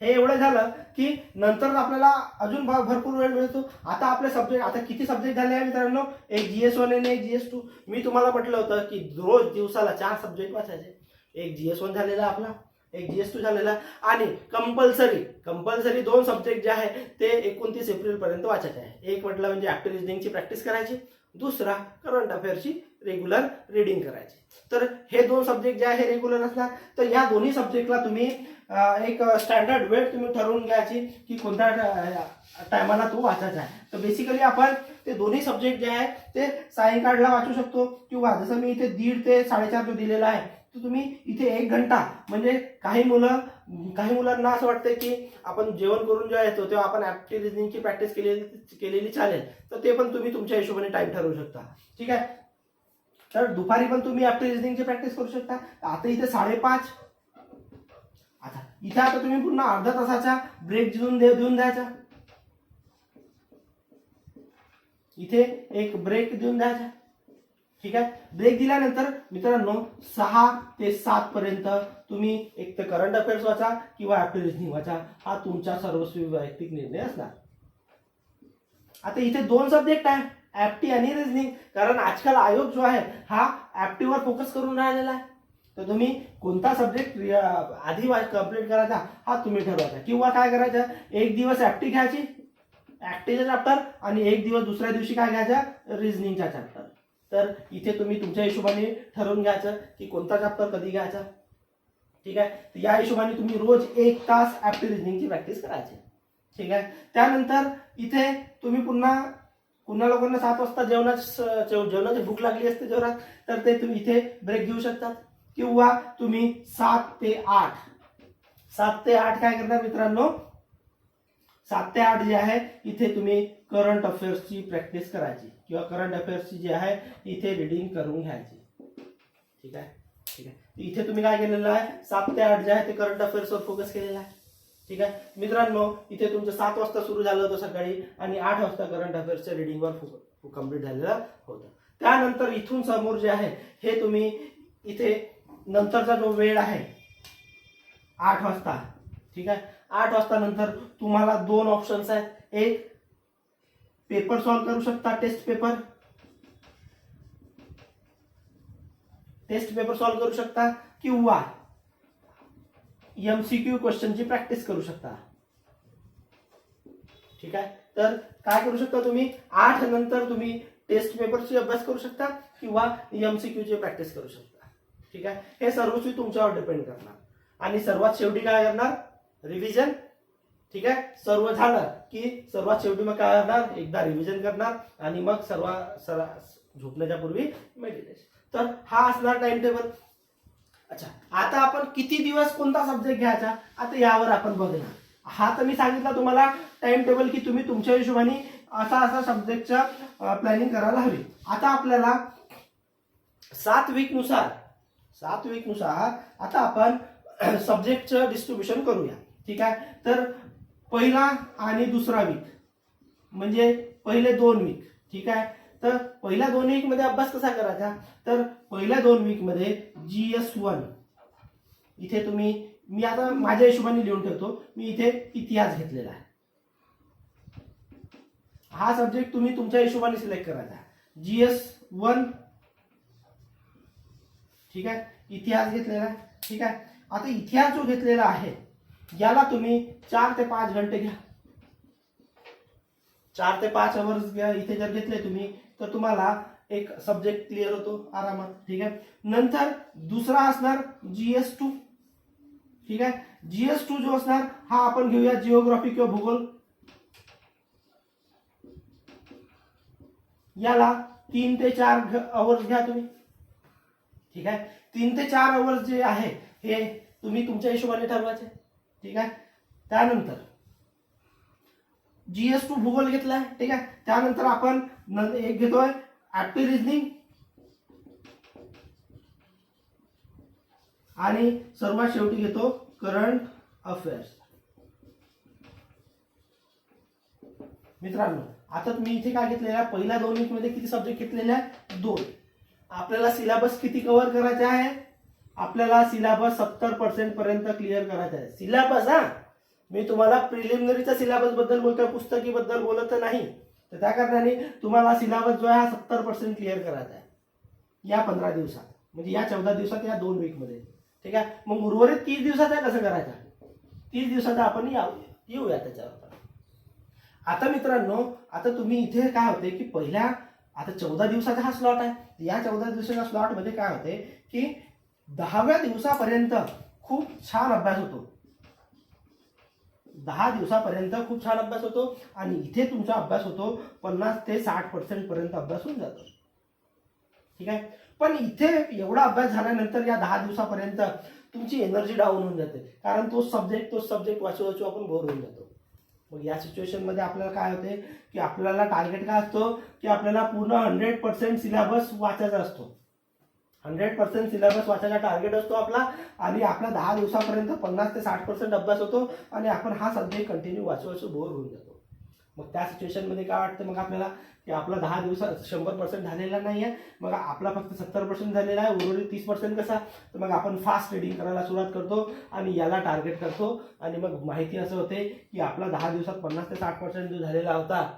हे एवढं झालं की नंतर आपल्याला अजून भरपूर वेळ मिळतो. आता आपले सब्जेक्ट आता किती सब्जेक्ट झाले आहे मित्रांनो, एक GS1 आणि एक GS2. मी तुम्हाला म्हटलं होतं की रोज दिवसाला 4 सब्जेक्ट वाचायचे. एक GS1 झालेला आपला, एक GS2 झालेला, आणि कंपल्सरी 2 सब्जेक्ट जे आहे ते 29 एप्रिल पर्यंत वाचायचे आहे. एक म्हटलं म्हणजे ऍक्टिव्ह रिजनिंगची प्रॅक्टिस करायची, दुसरा करंट अफेअर्सची रेग्युलर रीडिंग करायची. तर हे 2 सब्जेक्ट जे आहे रेग्युलर असणार. तर या दोन्ही सब्जेक्टला तुम्ही एक स्टँडर्ड वेळ तुम्ही ठरवून घ्यायची की कोणत्या टायमाला तो वाचायचा आहे. तर बेसिकली आपण ते दोन्ही सब्जेक्ट जे आहे ते सायंकाळला वाचू शकतो, किंवा जसं मी इथे 1.5 ते 4.5 जो दिलेला आहे, तर तुम्ही इथे 1 घंटा, म्हणजे काही मुलांना असं वाटतं की आपण जेवण करून जेव्हा येतो तेव्हा आपण ऍक्टिव्ह रिजनिंगची प्रॅक्टिस केलेली चालेल, तर ते पण तुम्ही तुमच्या हिशोबाने टाइम ठरवू शकता. ठीक आहे. तर दुपारी पण तुम्ही ऍक्टिव्ह रिजनिंगची प्रॅक्टिस करू शकता. आता इथे 5:30, आता तुम्ही पुन्हा अर्धा तासाचा ब्रेक देऊन द्यायचा. इथे एक ब्रेक देऊन द्यायचा. ठीक आहे. ब्रेक दिल्यानंतर मित्रांनो 6 ते 7 पर्यंत तुम्ही एक तर करंट अफेअर्स वाचा किंवा ऍक्टिव्ह रिजनिंग वाचा. हा तुमचा सर्वस्वी वैयक्तिक निर्णय असणार. आता इथे 2 सब्जेक्ट आहे, ऍप्टी आणि रिजनिंग, कारण आजकाल आयोग जो आहे हा ऍप्टीवर फोकस करून राहिलेला आहे. तर तुम्ही कोणता सब्जेक्ट आधी कंप्लीट करायचा हा तुम्ही ठरवायचा, किंवा काय करायचं, एक दिवस ऍप्टी घ्यायची, ऍक्टीचा चॅप्टर, आणि एक दिवस दुसऱ्या दिवशी काय घ्यायचा, रिजनिंगचा चॅप्टर. तर इथे तुम्ही तुमच्या हिशोबाने ठरवून घ्यायचं की कोणता चॅप्टर कधी घ्यायचा. ठीक आहे. तर या हिशोबाने तुम्ही रोज 1 तास ऍप्टिव्ह रिजनिंगची प्रॅक्टिस करायची. ठीक आहे. त्यानंतर इथे तुम्ही पुन्हा लोकांना 7 वाजता जेवणाची भूक लागली असते जोरात, तर ते तुम्ही इथे ब्रेक घेऊ शकतात, किंवा तुम्ही 7 ते 8 काय करणार मित्रांनो, 7 ते 8 जे आहे इथे तुम्ही करंट अफेअर्सची प्रॅक्टिस करायची, किंवा करंट अफेअर्सची जी आहे इथे रीडिंग करून घ्यायची. ठीक आहे. इथे तुम्ही काय केलेलं आहे, 7 ते 8 जे आहे ते करंट अफेअर्सवर फोकस केलेला आहे. ठीक आहे मित्रांनो. इथे तुमचं 7 वाजता सुरू झालं होतं सकाळी, आणि 8 वाजता करंट अफेअर्सच्या रीडिंगवर कम्प्लीट झालेलं होतं. त्यानंतर इथून समोर जे आहे हे तुम्ही इथे नंतरचा जो वेळ आहे 8 वाजता, ठीक आहे, 8 वाजता नंतर तुम्हाला 2 ऑप्शन्स आहेत. एक, पेपर सॉल्व करू शकता, टेस्ट पेपर सॉल्व करू शकता, किंवा MCQ क्वेश्चनची प्रॅक्टिस करू शकता. ठीक आहे. तर काय करू शकता तुम्ही, 8 नंतर तुम्ही टेस्ट पेपरची अभ्यास करू शकता, किंवा MCQ ची प्रॅक्टिस करू शकता. ठीक आहे. हे सर्वस्वी तुमच्यावर डिपेंड करणार. आणि सर्वात शेवटी काय करणार, रिव्हिजन. ठीक आहे. सर्व झालं की सर्वात शेवटी मग काय करणार, एकदा रिव्हिजन करणार, आणि मग झोपण्याच्या पूर्वी मेडिटेशन. तर हा असणार टाइम टेबल. अच्छा, आता आपण किती दिवस कोणता सब्जेक्ट घ्यायचा, आता यावर आपण बघणार. हा तर मी सांगितलं तुम्हाला टाइम टेबल की तुम्ही तुमच्या हिशोबाने असा सब्जेक्टचा प्लॅनिंग करायला हवी. आता आपल्याला 7 वीकनुसार आता आपण सब्जेक्टचं डिस्ट्रीब्युशन करूया. ठीक आहे. तर पहिला आणि दुसरा वीक म्हणजे पहिले 2 वीक. ठीक आहे. तर पहिल्या 2 वीक मध्ये अभ्यास कसा करायचा, तर पहिल्या 2 वीक मध्ये GS1 इथे मी आता माझ्या हिशोबाने लिहून ठेवतो. मी इथे इतिहास घेतलेला आहे. हा सब्जेक्ट तुम्ही तुमच्या हिशोबाने सिलेक्ट करायचा. GS1, ठीक आहे, इतिहास घेतलेला आहे. ठीक आहे. आता इतिहास जो घेतलेला आहे याला तुम्ही 4 ते 5 घंटे घ्या. 4 ते 5 आवर्स घ्या. इथे जर घेतले तुम्ही तर तुम्हाला एक सब्जेक्ट क्लिअर होतो आरामात. ठीक आहे. नंतर दुसरा असणार GS2. ठीक आहे. GS2 जो असणार हा आपण घेऊया जिओग्राफी किंवा भूगोल. याला 3 ते 4 आवर्स घ्या तुम्ही. ठीक आहे. 3 ते 4 आवर्स जे आहे हे तुम्ही तुमच्या हिशोबाने ठरवायचे. ठीक आहे. त्यानंतर GS2 भूगोल घेतलाय. ठीक आहे. त्यानंतर आपण एक घेतोय ऍक्टिव्ह रिजनिंग, आणि सर्वात शेवटी घेतो करंट अफेअर्स. मित्रांनो आता तुम्ही इथे काय घेतलेलं आहे, पहिल्या 2 वीक मध्ये किती सब्जेक्ट घेतलेले आहेत, 2. आपल्याला सिलेबस किती कव्हर करायचा आहे, आपल्याला सिलेबस 70% पर्यंत क्लिअर करायचा आहे. सिलेबस हा, मी तुम्हाला प्रिलिमिनरीच्या सिलेबस बद्दल बोलतोय, पुस्तकी बद्दल बोलत नाही. तर त्या कारणाने तुम्हाला सिलेबस जो आहे 70% क्लिअर करायचा आहे या 15 दिवसात, म्हणजे या 14 दिवसात, या 2 वीक मध्ये. ठीक आहे. मग उर्वरित 30 दिवसाचा कसं करायचा, 30 दिवसाचा आपण येऊया त्याच्यावर. आता मित्रांनो आता तुम्ही इथे काय होते की पहिल्या आता 14 दिवसाचा हा स्लॉट आहे. या 14 दिवसाच्या स्लॉट मध्ये काय होते की 10व्या दिवसापर्यंत खूप छान अभ्यास होतो. 10 दिवसापर्यंत खूप छान अभ्यास होतो आणि इथे तुमचा अभ्यास होतो 50 ते 60% पर्यंत अभ्यास होऊन जातो. ठीक आहे. पण इथे एवढा अभ्यास झाल्यानंतर या 10 दिवसापर्यंत तुमची एनर्जी डाऊन होऊन जाते, कारण तोच सब्जेक्ट वाचू आपण बोर होऊन जातो. मग या सिच्युएशन मध्ये आपल्याला काय होते की आपल्याला टार्गेट काय असतो की आपल्याला पूर्ण 100% सिलेबस वाचायचा असतो. 100% सिलेबस वाचायचा टार्गेट असतो आपला, आणि आपला 10 दिवसापर्यंत 50 ते 60% अभ्यास होतो आणि आपण हा सब्जेक्ट कंटिन्यू वाचू बोर होऊन जातो. मग त्या सिच्युएशन मध्ये काय वाटतं मग आपल्याला की आपला 10 दिवसात 100% झालेला नाही आहे, मग आपला फक्त 70% झालेला आहे, उर्वरित 30% कसा, तर मग आपण फास्ट रीडिंग करायला सुरुवात करतो आणि याला टार्गेट करतो. आणि मग माहिती असं होते की आपला 10 दिवसात 50 ते 60% जो झालेला होता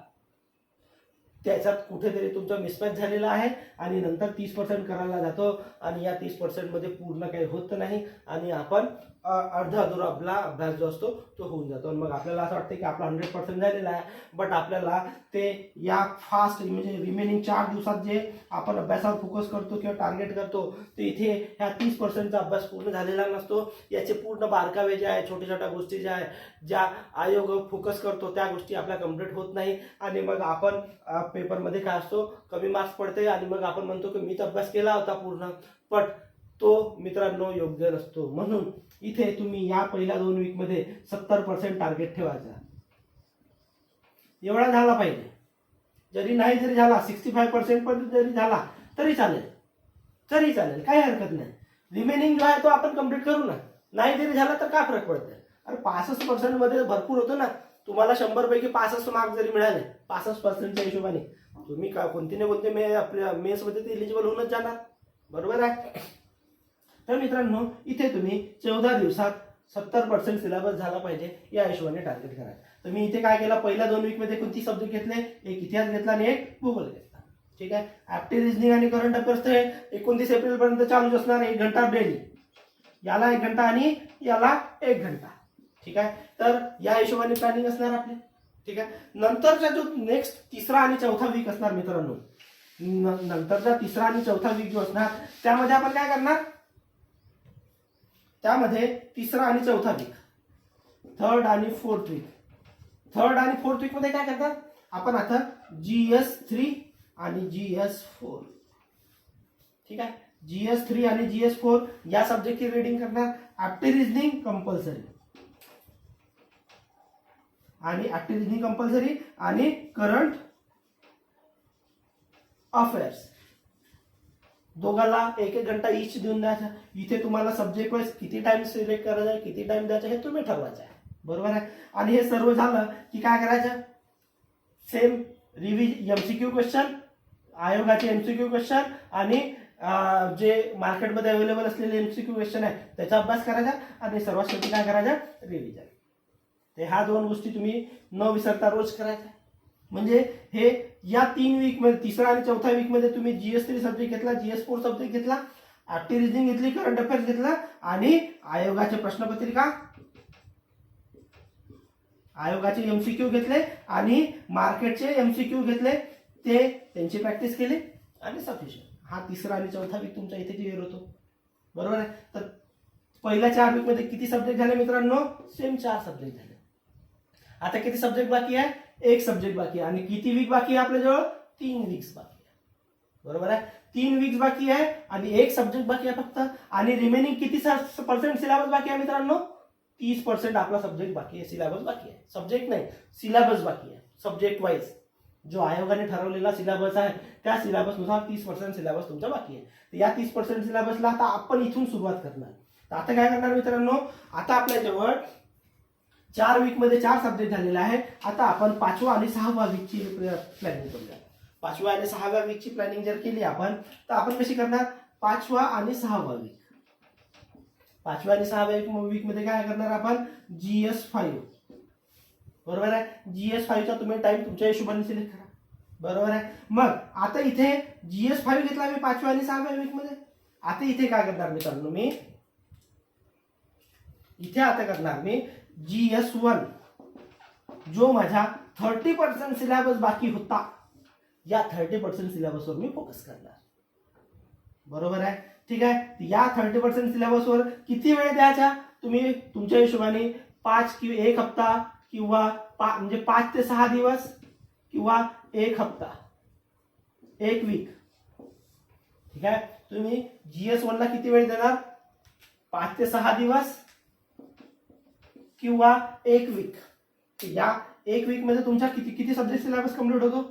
त्याच्यात कुठेतरी तुमचा मिसमॅच झालेला आहे, आणि नंतर 30% करायला जातो आणि या 30% मध्ये पूर्ण काही होत नाही आणि आपण अर्धा अधुरा आपला अभ्यास जो असतो तो होऊन जातो. मग आपल्याला असं वाटतं की आपला 100% झालेला आहे, बट आपल्याला ते या फास्ट म्हणजे रिमेनिंग 4 दिवसात जे आपण अभ्यासावर फोकस करतो किंवा टार्गेट करतो ते इथे ह्या 30%चा अभ्यास पूर्ण झालेला नसतो. याचे पूर्ण बारकावे जे आहे, छोट्या छोट्या गोष्टी ज्या आहे, ज्या आयोग फोकस करतो त्या गोष्टी आपल्या कम्प्लीट होत नाही आणि मग आपण पेपरमध्ये काय असतो कमी मार्क्स पडते आणि मग आपण म्हणतो की मी तर अभ्यास केला होता पूर्ण, पण तो मित्रांनो योग्य नसतो. म्हणून इथे तुम्ही या पहिल्या 2 वीक मध्ये 70% टार्गेट ठेवायचा. एवढा झाला पाहिजे. जरी नाही जरी झाला 65% पण जरी झाला तरी चालेल, काही हरकत नाही. रिमेनिंग जो आहे तो आपण कम्प्लीट करू ना. नाही जरी झाला तर काय फरक पडतोय. अरे 65% मध्ये भरपूर होतो ना. तुम्हाला 100 पैकी 65 मार्क जरी मिळाले 65%च्या हिशोबाने तुम्ही कोणते ना कोणते आपल्या मेन्स मध्ये एलिजिबल होऊनच जाणार. बरोबर आहे. तर मित्रांनो इथे तुम्ही 14 दिवसात 70% सिलेबस झाला पाहिजे या हिशोबाने टार्गेट करा. तर मी इथे काय केलं, पहिल्या 2 वीक मध्ये कोणती सब्जेक्ट घेतले, एक इतिहास घेतला आणि एक भूगोल घेतला. ठीक आहे. ऍक्टिव्ह रिजनिंग आणि करंट अफेअर्स ते 29 एप्रिल पर्यंत चालूच असणार, 1 घंटा डेली. याला 1 घंटा आणि याला 1 घंटा. ठीक आहे. तर या हिशोबाने प्लॅनिंग असणार आपली. ठीक आहे. नंतरचा जो नेक्स्ट 3रा आणि 4था वीक असणार मित्रांनो, नंतरचा 3रा आणि 4था वीक जो असणार त्यामध्ये आपण काय करणार, त्यामध्ये 3रा आणि 4था वीक, 3rd आणि 4th वीक. 3rd आणि 4th वीक मध्ये काय करतात आपण आता GS3 आणि GS4. ठीक आहे. GS3 आणि GS4 या सब्जेक्टची रीडिंग करणार. ऍक्टिव्ह रिजनिंग कंपल्सरी आणि करंट अफेअर्स दोघांना 1-1 घंटा ईच देऊन द्यायचा. इथे तुम्हाला सब्जेक्ट वाईज किती टाइम सिलेक्ट करायचा आहे, किती टाइम द्यायचा हे तुम्ही ठरवायचं आहे. बरोबर आहे. आणि हे सर्व झालं की काय करायचं, सेम MCQ क्वेश्चन, आयोगाचे MCQ क्वेश्चन आणि जे मार्केटमध्ये अवेलेबल असलेले MCQ क्वेश्चन आहे त्याचा अभ्यास करायचा आणि सर्वात शेवटी काय करायचं, रिव्हिजन. ते ह्या 2 गोष्टी तुम्ही न विसरता रोज करायच्या. म्हणजे हे या 3 वीक मध्ये 3रा आणि 4था वीक मध्ये तुम्ही GS3 सब्जेक्ट घेतला, GS4 सब्जेक्ट घेतला, ऍक्टिव्ह रिजनिंग घेतली, करंट अफेअर्स घेतला आणि आयोगाचे प्रश्नपत्रिका, आयोगाचे MCQ घेतले आणि मार्केटचे MCQ घेतले, ते त्यांची प्रॅक्टिस केली आणि सफिशियंट. हा 3रा आणि 4था वीक तुमचा इथे क्लिअर होतो. बरोबर आहे. तर पहिल्या 4 वीक मध्ये किती सब्जेक्ट झाले मित्रांनो, सेम 4 सब्जेक्ट झाले. आता किती सब्जेक्ट बाकी आहे, 1 सब्जेक्ट बाकी आहे. आणि किती वीक बाकी आहे आपल्याजवळ, 3 वीक्स बाकी आहे. बरोबर आहे. 3 वीक्स बाकी आहे आणि 1 सब्जेक्ट बाकी आहे फक्त. आणि रिमेनिंग किती % सिलेबस बाकी आहे मित्रांनो, 30% आपला सब्जेक्ट बाकी आहे, सिलेबस बाकी आहे. सब्जेक्ट नाही, सिलेबस बाकी आहे. सब्जेक्ट वाईज जो आयोगाने ठरवलेला सिलेबस आहे त्या सिलेबसनुसार 30% सिलेबस तुमचा बाकी आहे. तर या 30% सिलेबसला आता आपण इथून सुरुवात करणार. तर आता काय करणार मित्रांनो, आता आपल्याजवळ 4 वीकमध्ये 4 सब्जेक्ट झालेले आहे. आता आपण 5व्या आणि 6व्या वीकची प्लॅनिंग करूया. 5व्या आणि 6व्या वीकची प्लॅनिंग जर केली आपण, तर आपण कशी करणार? 5वा आणि 6वा वीक. 5व्या आणि 6व्या वीकमध्ये काय करणार आपण? GS5. बरोबर आहे. GS5 चा तुम्ही टाइम तुमच्या हिशोबाने सिलेक्ट करा. बरोबर आहे. मग आता इथे GS5 घेतला मी 5व्या आणि 6व्या वीकमध्ये. आता इथे काय करणार मित्रांनो? मी इथे आता करणार मी GS1, जो माझा 30% सिलेबस बाकी होता, या 30% सिलेबसवर मी फोकस करणार. बरोबर आहे. ठीक आहे. या 30% सिलेबसवर किती वेळ द्यायचा तुम्ही तुमच्या हिशोबाने? 5 किंवा 1 हप्ता, किंवा म्हणजे 5 ते 6 दिवस, किंवा 1 हप्ता, 1 वीक. ठीक आहे. तुम्ही GS1 ला किती वेळ देणार? 5 ते 6 दिवस किंवा 1 वीक. या 1 वीक मध्ये तुमचा किती सब्जेक्ट सिलेबस कंप्लीट होतो?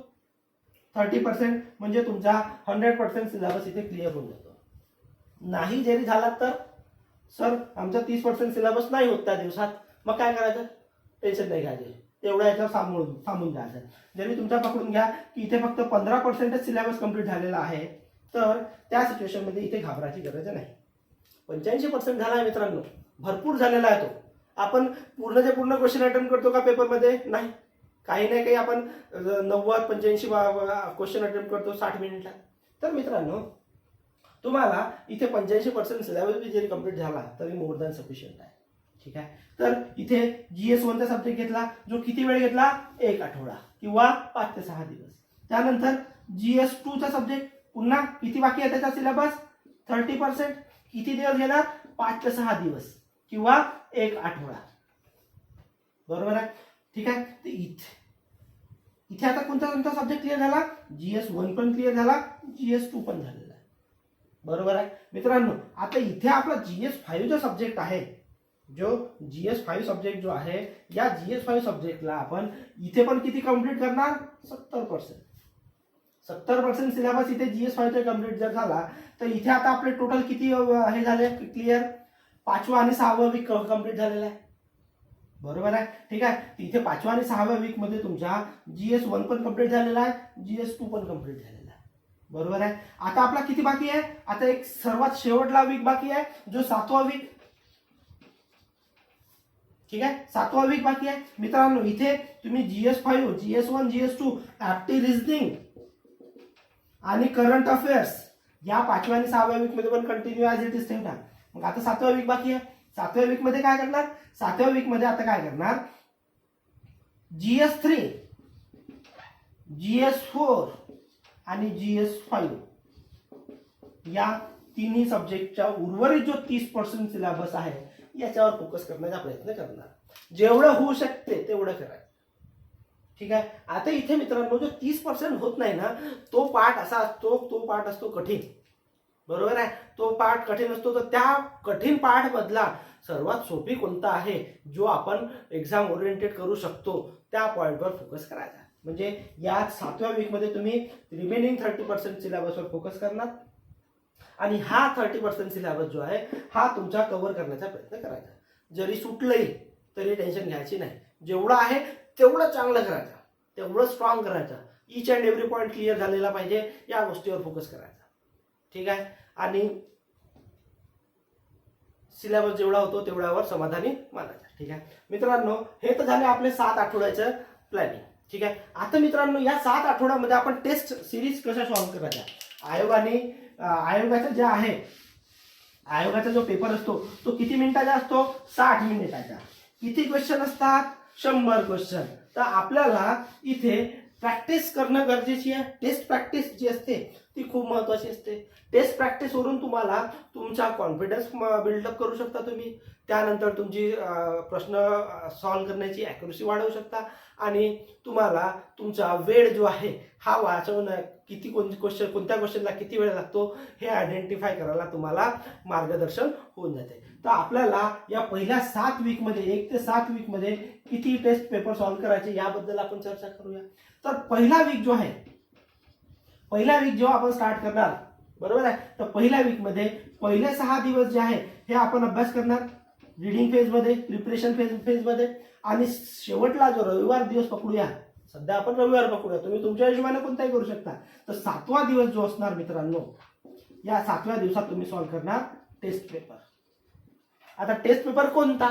30%. म्हणजे तुमचा 100% सिलेबस इथे क्लिअर होऊन जातो. नाही जरी झाला तर सर आमचा 30% सिलेबस नाही होत त्या दिवसात, मग काय करायचं? टेन्शन नाही घ्यायचं, तेवढ्या याच्यावर थांबून जायचं. जरी तुमच्या पकडून घ्या की इथे फक्त 15% सिलेबस कंप्लीट झालेला आहे, तर त्या सिच्युएशनमध्ये इथे घाबरायची गरज नाही. 85% झाला आहे मित्रांनो, भरपूर झालेला आहे तो. आपण पूर्णचे पूर्ण क्वेश्चन अटेम्प्ट करतो का पेपरमध्ये? नाही. काही नाही काही आपण 90-85 क्वेश्चन अटेम्प्ट करतो 60 मिनिटात. तर मित्रांनो तुम्हाला इथे 85% सिलेबस जरी कंप्लीट झाला तरी मोर दॅन सफिशियंट आहे. ठीक आहे. तर इथे GS1 चा सब्जेक्ट घेतला, जो किती वेळ घेतला? 1 आठवडा किंवा 5 ते 6 दिवस. त्यानंतर GS2 चा सब्जेक्ट, पुन्हा किती बाकी आहे त्याचा सिलेबस? 30%. किती दिवस घेणार? 5 ते 6 दिवस किंवा 1 आठवडा. बरोबर आहे. ठीक आहे. तर इथे आता कोणता सब्जेक्ट क्लिअर झाला? GS1 पण क्लिअर झाला, GS2 पण झालेला आहे. बरोबर आहे मित्रांनो. आता इथे आपला GS5 जो सब्जेक्ट आहे, जो GS5 सब्जेक्ट जो आहे, या GS5 सब्जेक्टला आपण इथे पण किती कंप्लीट करणार? 70%. 70% सिलेबस इथे GS5 चा कंप्लीट जर झाला, तर इथे आता आपले टोटल किती हे झाले क्लिअर? 5वा आणि 6वा वीक कंप्लीट झालेला आहे. बरोबर आहे. ठीक आहे. इथे 5व्या आणि 6व्या वीक मध्ये तुमचा GS1 पण कंप्लीट झालेला आहे, GS2 पण कंप्लीट झालेला आहे. बरोबर आहे. आता आपला किती बाकी आहे? आता एक सर्वात शेवटला वीक बाकी आहे, जो 7वा वीक. ठीक आहे. 7वा वीक बाकी आहे मित्रांनो. इथे तुम्ही GS5, GS1, GS2, aptitude reasoning आणि करंट अफेअर्स या 5व्या आणि 6व्या वीक मध्ये पण कंटिन्यू ॲज इट इज ठेवणार. मग आता 7वा वीक बाकी आहे. 7व्या वीक मध्ये काय करणार? 7व्या वीक मध्ये आता काय करणार? GS3, GS4 आणि GS5 या तिन्ही सब्जेक्टच्या उर्वरित जो 30% सिलेबस आहे, याच्यावर फोकस करण्याचा प्रयत्न करणार. जेवढं होऊ शकते तेवढं करायचं. ठीक आहे. आता इथे मित्रांनो जो 30% होत नाही ना, तो पार्ट असा असतो, तो पार्ट असतो कठीण. बरोबर आहे. तो पार्ट कठीण असतो. तर त्या कठीण पार्ट मधला सर्वात सोपी कोणता आहे, जो आपण एक्झाम ओरिएंटेड करू शकतो, त्या पॉईंटवर फोकस करायचा. म्हणजे या 7व्या वीकमध्ये तुम्ही रिमेनिंग 30% सिलेबसवर फोकस करणार आणि हा 30% सिलेबस जो आहे हा तुमचा कव्हर करण्याचा प्रयत्न करायचा. जरी सुटलंही तरी टेन्शन घ्यायची नाही. जेवढं आहे तेवढं चांगलं करायचं, तेवढं स्ट्रॉंग करायचं. Each and every point clear झालेला पाहिजे, या गोष्टीवर फोकस करायचा. ठीक आहे. आणि सिलेबस जेवढा होतो तेवढ्यावर समाधानी मानायचं. ठीक आहे मित्रांनो. हे तर झाले आपले 7 आठवड्याचं प्लॅनिंग. ठीक आहे. आता मित्रांनो या 7 आठवड्यामध्ये आपण टेस्ट सिरीज कशा सॉल्व्ह करायच्या? आयोगाचा जे आहे, आयोगाचा जो पेपर असतो तो किती मिनिटाचा असतो? 60 मिनिटाचा. किती क्वेश्चन असतात? 100 क्वेश्चन. तर आपल्याला इथे प्रॅक्टिस करणं गरजेची आहे. टेस्ट प्रॅक्टिस जी असते ती खूप महत्त्वाची असते. टेस्ट प्रॅक्टिसवरून तुम्हाला तुमचा कॉन्फिडन्स बिल्डअप करू शकता तुम्ही. त्यानंतर तुमची प्रश्न सॉल्व्ह करण्याची ॲक्युरसी वाढवू शकता आणि तुम्हाला तुमचा वेळ जो आहे हा वाचवणं, किती कोणत्या क्वेश्चनला किती वेळ लागतो हे आयडेंटिफाय करायला तुम्हाला मार्गदर्शन होऊन जाते. तर आपल्याला या पहिल्या 7 वीकमध्ये, 1 ते 7 वीकमध्ये किती टेस्ट पेपर सॉल्व्ह करायचे याबद्दल आपण चर्चा करूया. तर पहिला वीक जो आहे, पहिला वीक जेव्हा आपण स्टार्ट करणार, बरोबर आहे, तर पहिल्या वीकमध्ये पहिले 6 दिवस जे आहे हे आपण अभ्यास करणार. रीडिंग फेजमध्ये, प्रिपरेशन फेजमध्ये. आणि शेवटला जो रविवार दिवस पकडूया, सध्या आपण रविवार पकडूया, तुम्ही तुमच्या हिशोबाने कोणताही करू शकता, तर 7वा दिवस जो असणार मित्रांनो, या 7व्या दिवसात तुम्ही सॉल्व्ह करणार टेस्ट पेपर. आता टेस्ट पेपर कोणता?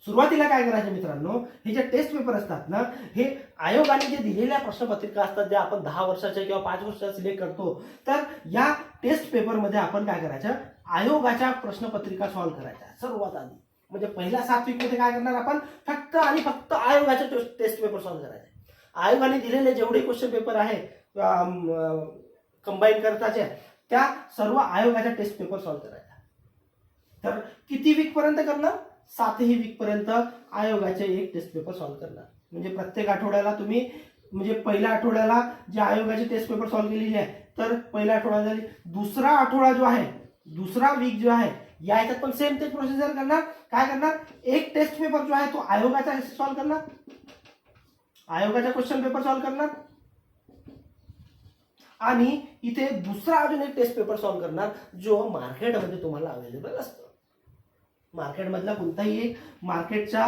सुरुवातीला काय करायचं मित्रांनो, हे जे टेस्ट पेपर असतात ना, हे आयोगाने जे दिलेल्या प्रश्नपत्रिका असतात, ज्या आपण 10 वर्षाच्या किंवा 5 वर्षाच्या सिलेक्ट करतो, तर या टेस्ट पेपरमध्ये आपण काय करायचं, आयोगाच्या प्रश्नपत्रिका सॉल्व्ह करायच्या सर्वात आधी. म्हणजे पहिल्या 7 वीकमध्ये काय करणार आपण, फक्त आणि फक्त आयोगाचे टेस्ट पेपर सॉल्व्ह करायचे. आयोगाने दिलेले जेवढे क्वेश्चन पेपर आहे कंबाईन करताचे, त्या सर्व आयोगाच्या टेस्ट पेपर सॉल्व्ह करायच्या. तर किती वीक पर्यंत करणार? 7ही वीक पर्यंत आयोगाचे एक टेस्ट पेपर सॉल्व्ह करणार. म्हणजे प्रत्येक आठवड्याला तुम्ही, म्हणजे पहिल्या आठवड्याला जे आयोगाचे टेस्ट पेपर सॉल्व्ह केलेली आहे, तर पहिल्या आठवडा झाली. दुसरा आठवडा जो आहे, दुसरा वीक जो आहे, या ह्याच्यात पण सेम तेच प्रोसिजर करणार. काय करणार, एक टेस्ट पेपर जो आहे तो आयोगाचा सॉल्व्ह करणार, आयोगाचा क्वेश्चन पेपर सॉल्व्ह करणार, आणि इथे दुसरा अजून एक टेस्ट पेपर सॉल्व्ह करणार जो मार्केटमध्ये तुम्हाला अवेलेबल असतो. मार्केटमधला कोणताही एक मार्केटचा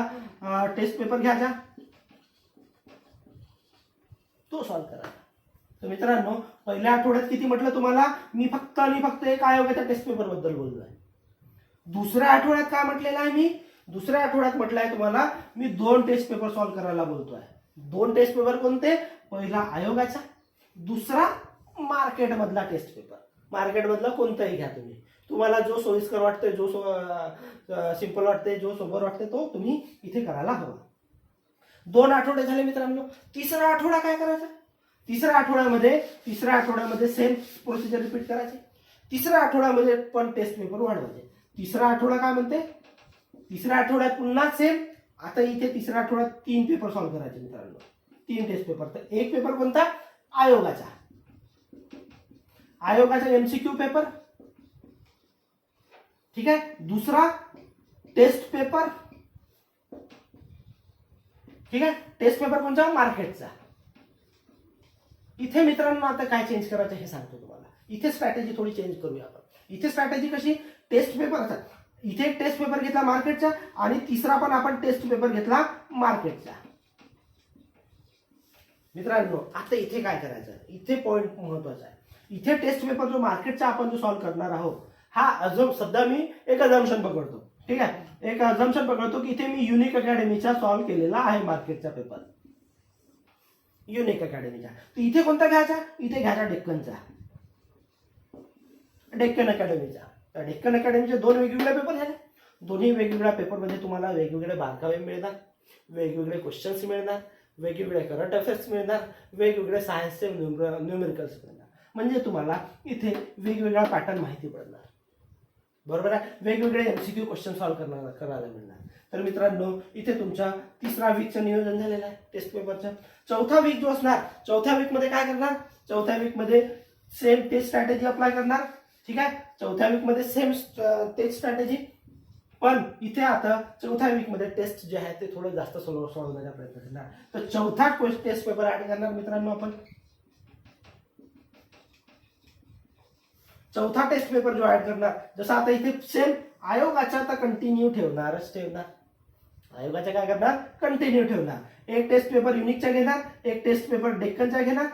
टेस्ट पेपर घ्यायचा, तो सॉल्व्ह करायचा. तर मित्रांनो, पहिल्या आठवड्यात किती म्हटलं तुम्हाला, मी फक्त आणि फक्त एक आयोगाच्या टेस्ट पेपर बद्दल बोललोय. दुसऱ्या आठवड्यात काय म्हटलेलं आहे मी, दुसऱ्या आठवड्यात म्हटलंय तुम्हाला मी 2 टेस्ट पेपर सॉल्व्ह करायला बोलतोय. 2 टेस्ट पेपर कोणते? पहिला आयोगाचा, दुसरा मार्केटमधला टेस्ट पेपर. मार्केटमधला कोणताही घ्या तुम्ही, तुम्हाला जो सोयीस्कर वाटतोय, जो सिंपल वाटतंय, जो सोबर वाटतंय, तो तुम्ही इथे करायला हवा. 2 आठवडे झाले मित्रांनो. तिसरा आठवडा काय करायचा? तिसऱ्या आठवड्यामध्ये सेम प्रोसिजर रिपीट करायची. तिसऱ्या आठवड्यामध्ये पण टेस्ट पेपर वाढवायचे. तिसरा आठवडा काय म्हणते, तिसऱ्या आठवड्यात पुन्हा सेम. आता इथे तिसऱ्या आठवड्यात 3 पेपर सॉल्व्ह करायचे मित्रांनो, 3 टेस्ट पेपर. तर एक पेपर कोणता? आयोगाचा, आयोगाचा एमसीक्यू पेपर, ठीक आहे. दुसरा टेस्ट पेपर, ठीक आहे. टेस्ट पेपर कोणता? मार्केटचा. इथे मित्रांनो आता काय चेंज करायचं हे सांगतो तुम्हाला. इथे स्ट्रॅटेजी थोडी चेंज करूया आपण. इथे स्ट्रॅटेजी कशी, टेस्ट पेपर असतात, इथे एक टेस्ट पेपर घेतला मार्केटचा, आणि तिसरा पण आपण टेस्ट पेपर घेतला मार्केटचा. मित्रांनो आता इथे काय करायचं, इथे पॉइंट महत्वाचा आहे. इथे टेस्ट पेपर जो मार्केटचा आपण जो सॉल्व्ह करणार आहोत, हा सध्या मी एक अझम्पशन पकडतो, ठीक आहे. एक अझम्पशन पकडतो की इथे मी युनिक अकॅडमीचा सॉल्व्ह केलेला आहे मार्केटचा पेपर, युनिक अकॅडमीचा. तर इथे कोणता घ्यायचा? इथे घ्यायचा डेक्कनचा, डेक्कन अकॅडमीचा. तर डेक्कन अकॅडमीचे 2 वेगवेगळे पेपर झाले. दोन्ही वेगवेगळ्या पेपरमध्ये तुम्हाला वेगवेगळे बारकावे मिळणार, वेगवेगळे क्वेश्चन्स मिळणार, वेगवेगळे करंट अफेअर्स मिळणार, वेगवेगळे सायन्सचे न्यूमेरिकल्स मिळणार. म्हणजे तुम्हाला इथे वेगवेगळा पॅटर्न माहिती पडणार, बरोबर आहे. वेगवेगळे एमसीक्यू क्वेश्चन सॉल्व्ह करायला मिळणार. तर मित्रांनो इथे तुमच्या तिसरा वीकचं नियोजन झालेलं आहे टेस्ट पेपरचं. चौथा वीक जो असणार, चौथ्या वीकमध्ये काय करणार? चौथ्या वीकमध्ये सेम टेस्ट स्ट्रॅटेजी अप्लाय करणार, ठीक आहे. चौथ्या वीकमध्ये सेम टेस्ट स्ट्रॅटेजी, पण इथे आता चौथ्या वीकमध्ये टेस्ट जे आहे ते थोडं जास्त सोडवण्याचा प्रयत्न करणार. तर चौथा टेस्ट पेपर ऍड करणार मित्रांनो आपण. चौथा टेस्ट पेपर जो ऍड करणार, जसं आता इथे सेम आयोगाचा तर कंटिन्यू ठेवणारच ठेवणार. आयोगाचा काय करणार? कंटिन्यू ठेवणार. एक टेस्ट पेपर युनिकचा घेणार, एक टेस्ट पेपर डेक्कनचा घेणार,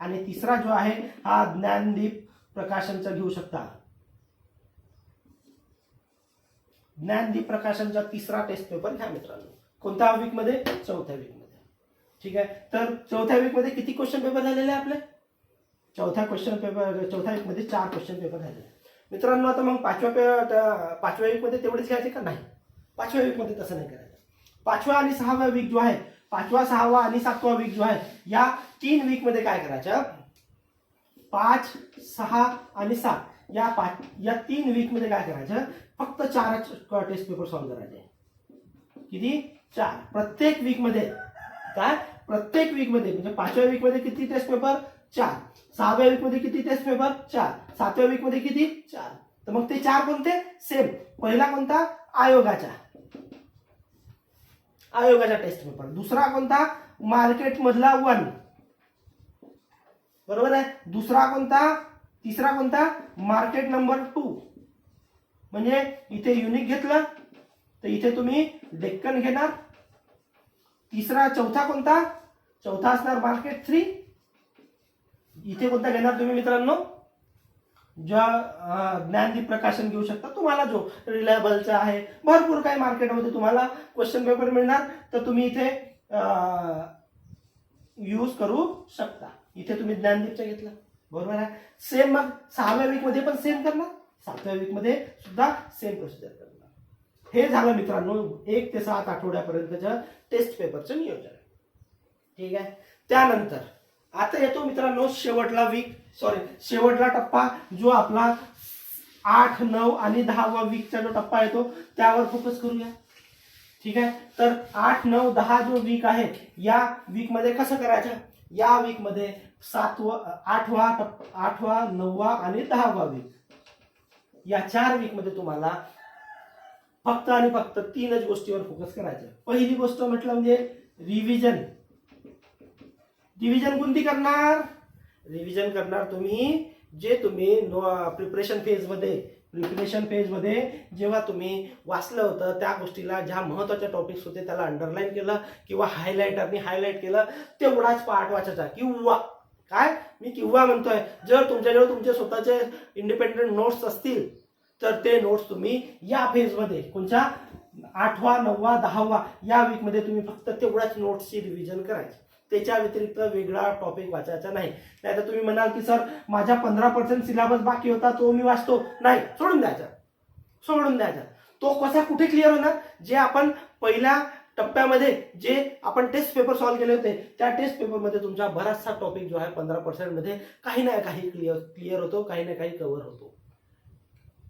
आणि तिसरा जो आहे हा ज्ञानदीप प्रकाशनचा घेऊ शकता. ज्ञानदीप प्रकाशनचा तिसरा टेस्ट पेपर घ्या मित्रांनो. कोणत्या वीकमध्ये? चौथ्या वीकमध्ये, ठीक आहे. तर चौथ्या वीकमध्ये किती क्वेश्चन पेपर झालेले आपले? चौथ्या वीकमध्ये 4 क्वेश्चन पेपर झाले मित्रांनो. आता मग पाचव्या वीकमध्ये तेवढेच घ्यायचे का? नाही, 5व्या वीकमध्ये तसं नाही करायचं. 5वा आणि 6वा वीक जो आहे, 5वा 6वा आणि 7वा वीक जो आहे, या 3 वीकमध्ये काय करायचं? 5, 6 आणि 7 या 3 वीकमध्ये काय करायचं? फक्त 4 टेस्ट पेपर सॉल्व्ह करायचे. किती? 4. प्रत्येक वीकमध्ये काय? प्रत्येक वीकमध्ये म्हणजे 5व्या वीकमध्ये किती टेस्ट पेपर? 4. 6व्या वीकमध्ये किती टेस्ट पेपर? 4. 7व्या वीकमध्ये किती? 4. तर मग ते 4 कोणते? सेम. पहिला कोणता? आयोगाचा टेस्ट पेपर. दुसरा कोणता? मार्केट मधला 1, बरोबर आहे. दुसरा कोणता? तिसरा कोणता? Market number 2. म्हणजे इथे युनिक घेतलं तर इथे तुम्ही डेक्कन घेणार, चौथा कोणता? चौथा असणार मार्केट 3. इथे कोणता घेणार तुम्ही मित्रांनो? ज्ञानदीप प्रकाशन घेऊ शकता, तुम्हाला जो रिलायबलचा आहे. भरपूर काही मार्केटमध्ये तुम्हाला क्वेश्चन पेपर मिळणार, तर तुम्ही इथे यूज करू शकता. इथे तुम्ही ज्ञानदीपचा घेतला, बरोबर आहे. सेम मग 6व्या वीक मध्ये पण सेम करणार, 7व्या वीक मध्ये सुद्धा सेम प्रोसिजर करणार. हे झालं मित्रांनो 1 ते 7 आठवड्यापर्यंतच्या टेस्ट पेपरचं नियोजन. ठीक आहे. त्यानंतर आता येतो मित्रांनो शेवटला टप्पा, जो आपला 8, 9 आणि 10व्या वीकचा जो टप्पा येतो त्यावर फोकस करूया. ठीक आहे. तर 8, 9, 10 जो वीक आहे, या वीक मध्ये कसं करायचं? या वीक मध्ये 8वा, 9वा आणि 10वा वीक, या 4 वीक मध्ये तुम्हाला फक्त आणि फक्त 3च गोष्टीवर फोकस करायचं. पहिली गोष्ट म्हटलं म्हणजे रिव्हिजन. रिव्हिजन कोणती करणार? रिव्हिजन करणार तुम्ही जे तुम्ही प्रिपरेशन फेज मध्ये जेव्हा तुम्ही वाचलं होतं त्या गोष्टीला, ज्या महत्वाच्या टॉपिक्स होते त्याला अंडरलाईन केलं किंवा हायलाइटरनी हायलाइट केलं, तेवढाच पार्ट वाचायचा. किंवा म्हणतोय, जर तुमच्याजवळ तुमचे स्वतःचे इंडिपेंडेंट नोट्स असतील तर ते नोट्स तुम्ही या फेजमध्ये, कोणत्या 8वा, 9वा, 10वा या वीकमध्ये तुम्ही फक्त तेवढ्याच नोट्सची रिव्हिजन करायची. त्याच्या व्यतिरिक्त वेगळा टॉपिक वाचायचा नाही. नाहीतर तुम्ही म्हणाल की सर माझा 15% सिलेबस बाकी होता, तो मी वाचतो नाही, सोडून द्यायचा. तो कसा कुठे क्लिअर होणार? जे आपण पहिल्या टप्प्यामध्ये जे आपण टेस्ट पेपर सॉल्व्ह केले होते, त्या टेस्ट पेपरमध्ये तुमचा बराचसा टॉपिक जो आहे 15% मध्ये काही ना काही क्लिअर होतो, काही ना काही कव्हर होतो.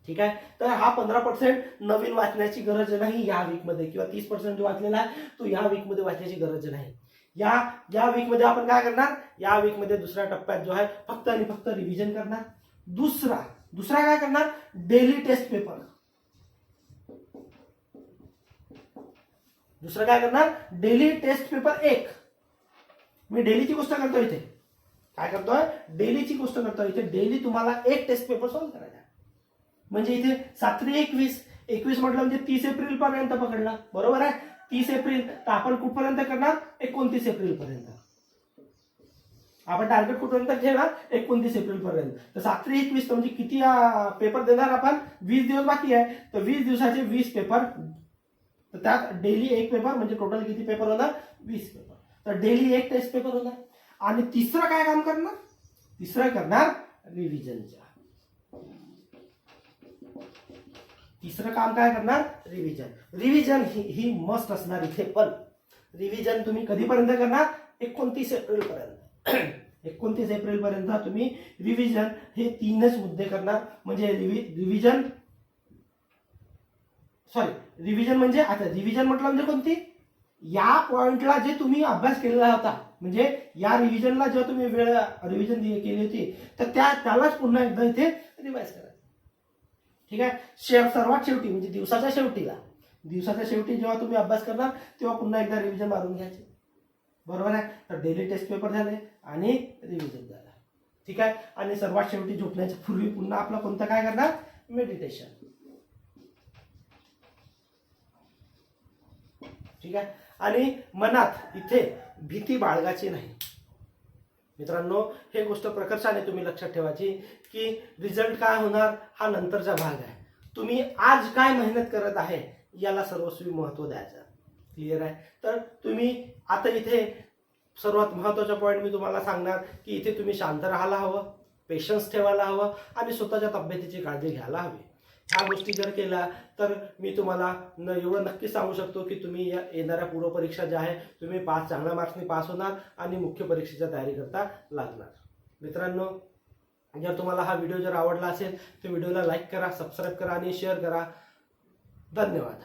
ठीक आहे. तर हा 15% नवीन वाचण्याची गरज नाही या वीकमध्ये, किंवा 30% जो वाचलेला आहे तो या वीकमध्ये वाचण्याची गरज नाही. या वीकमध्ये आपण काय करणार? या वीकमध्ये दुसऱ्या टप्प्यात जो आहे फक्त आणि फक्त रिव्हिजन करणार. दुसरा काय करणार? Daily test paper. दुसरं काय करणार? Daily test paper 1. मी डेलीची गोष्ट करतो इथे. काय करतोय? डेलीची गोष्ट करतोय इथे. डेली तुम्हाला 1 टेस्ट पेपर सॉल्व्ह करायचा. म्हणजे इथे 7 × 21 म्हटलं म्हणजे 30 एप्रिल पर्यंत पकडला, बरोबर आहे. 30 एप्रिल तर आपण कुठपर्यंत करणार? 29 एप्रिल पर्यंत. आपण टार्गेट कुठपर्यंत ठेवणार? 29 एप्रिल पर्यंत. तर 7 × 21 म्हणजे किती पेपर देणार आपण? 20 दिवस बाकी आहे. तर 20 दिवसाचे 20 पेपर, तर त्यात डेली 1 पेपर, म्हणजे टोटल किती पेपर होणार? 20 पेपर. तर डेली 1 टेस्ट पेपर होणार. आणि तिसरं काय काम करणार? तिसरं करणार रिव्हिजनच्या. तिसरं काम काय करणार? रिव्हिजन ही मस्ट असणार इथे. पण रिव्हिजन तुम्ही कधीपर्यंत करणार? 29 एप्रिल पर्यंत. 29 एप्रिल पर्यंत तुम्ही रिव्हिजन हे 3च मुद्दे करणार. म्हणजे रिव्हिजन म्हणजे, आता रिव्हिजन म्हटलं म्हणजे कोणती? या पॉइंटला जे तुम्ही अभ्यास केलेला होता, म्हणजे या रिव्हिजनला जेव्हा तुम्ही रिव्हिजन केली होती, तर त्यालाच पुन्हा एकदा इथे रिवाइज करा. ठीक आहे. सर्वात शेवटी म्हणजे दिवसाच्या शेवटी जेव्हा तुम्ही अभ्यास करणार तेव्हा पुन्हा एकदा रिव्हिजन मारून घ्यायचे, बरोबर आहे. तर डेली टेस्ट पेपर झाले आणि रिव्हिजन झालं. ठीक आहे. आणि सर्वात शेवटी झोपण्याच्या पूर्वी पुन्हा आपलं कोणतं काय करणार? मेडिटेशन. ठीक आहे. आणि मनात इथे भीती बाळगायची नाही मित्रांनो. हे गोष्ट प्रकर्षाने तुम्ही लक्षात ठेवायची की रिझल्ट काय होणार हा नंतरचा भाग आहे. तुम्ही आज काय मेहनत करत आहे याला सर्वस्वी महत्त्व द्यायचं. क्लिअर आहे. तर तुम्ही आता इथे सर्वात महत्त्वाचा पॉईंट मी तुम्हाला सांगणार की इथे तुम्ही शांत राहायला हवं, पेशन्स ठेवायला हवं आणि स्वतःच्या तब्येतीची काळजी घ्यायला हवी. ह्या गोष्टी जर केल्या तर मी तुम्हाला एवढं नक्की सांगू शकतो की तुम्ही येणाऱ्या पूर्व परीक्षा ज्या आहे तुम्ही चांगल्या मार्क्सनी पास होणार आणि मुख्य परीक्षेच्या तयारी करता लागणार. मित्रांनो, जर तुम्हाला हा व्हिडिओ जर आवडला असेल तर व्हिडिओला लाईक करा, सबस्क्राईब करा आणि शेअर करा. धन्यवाद.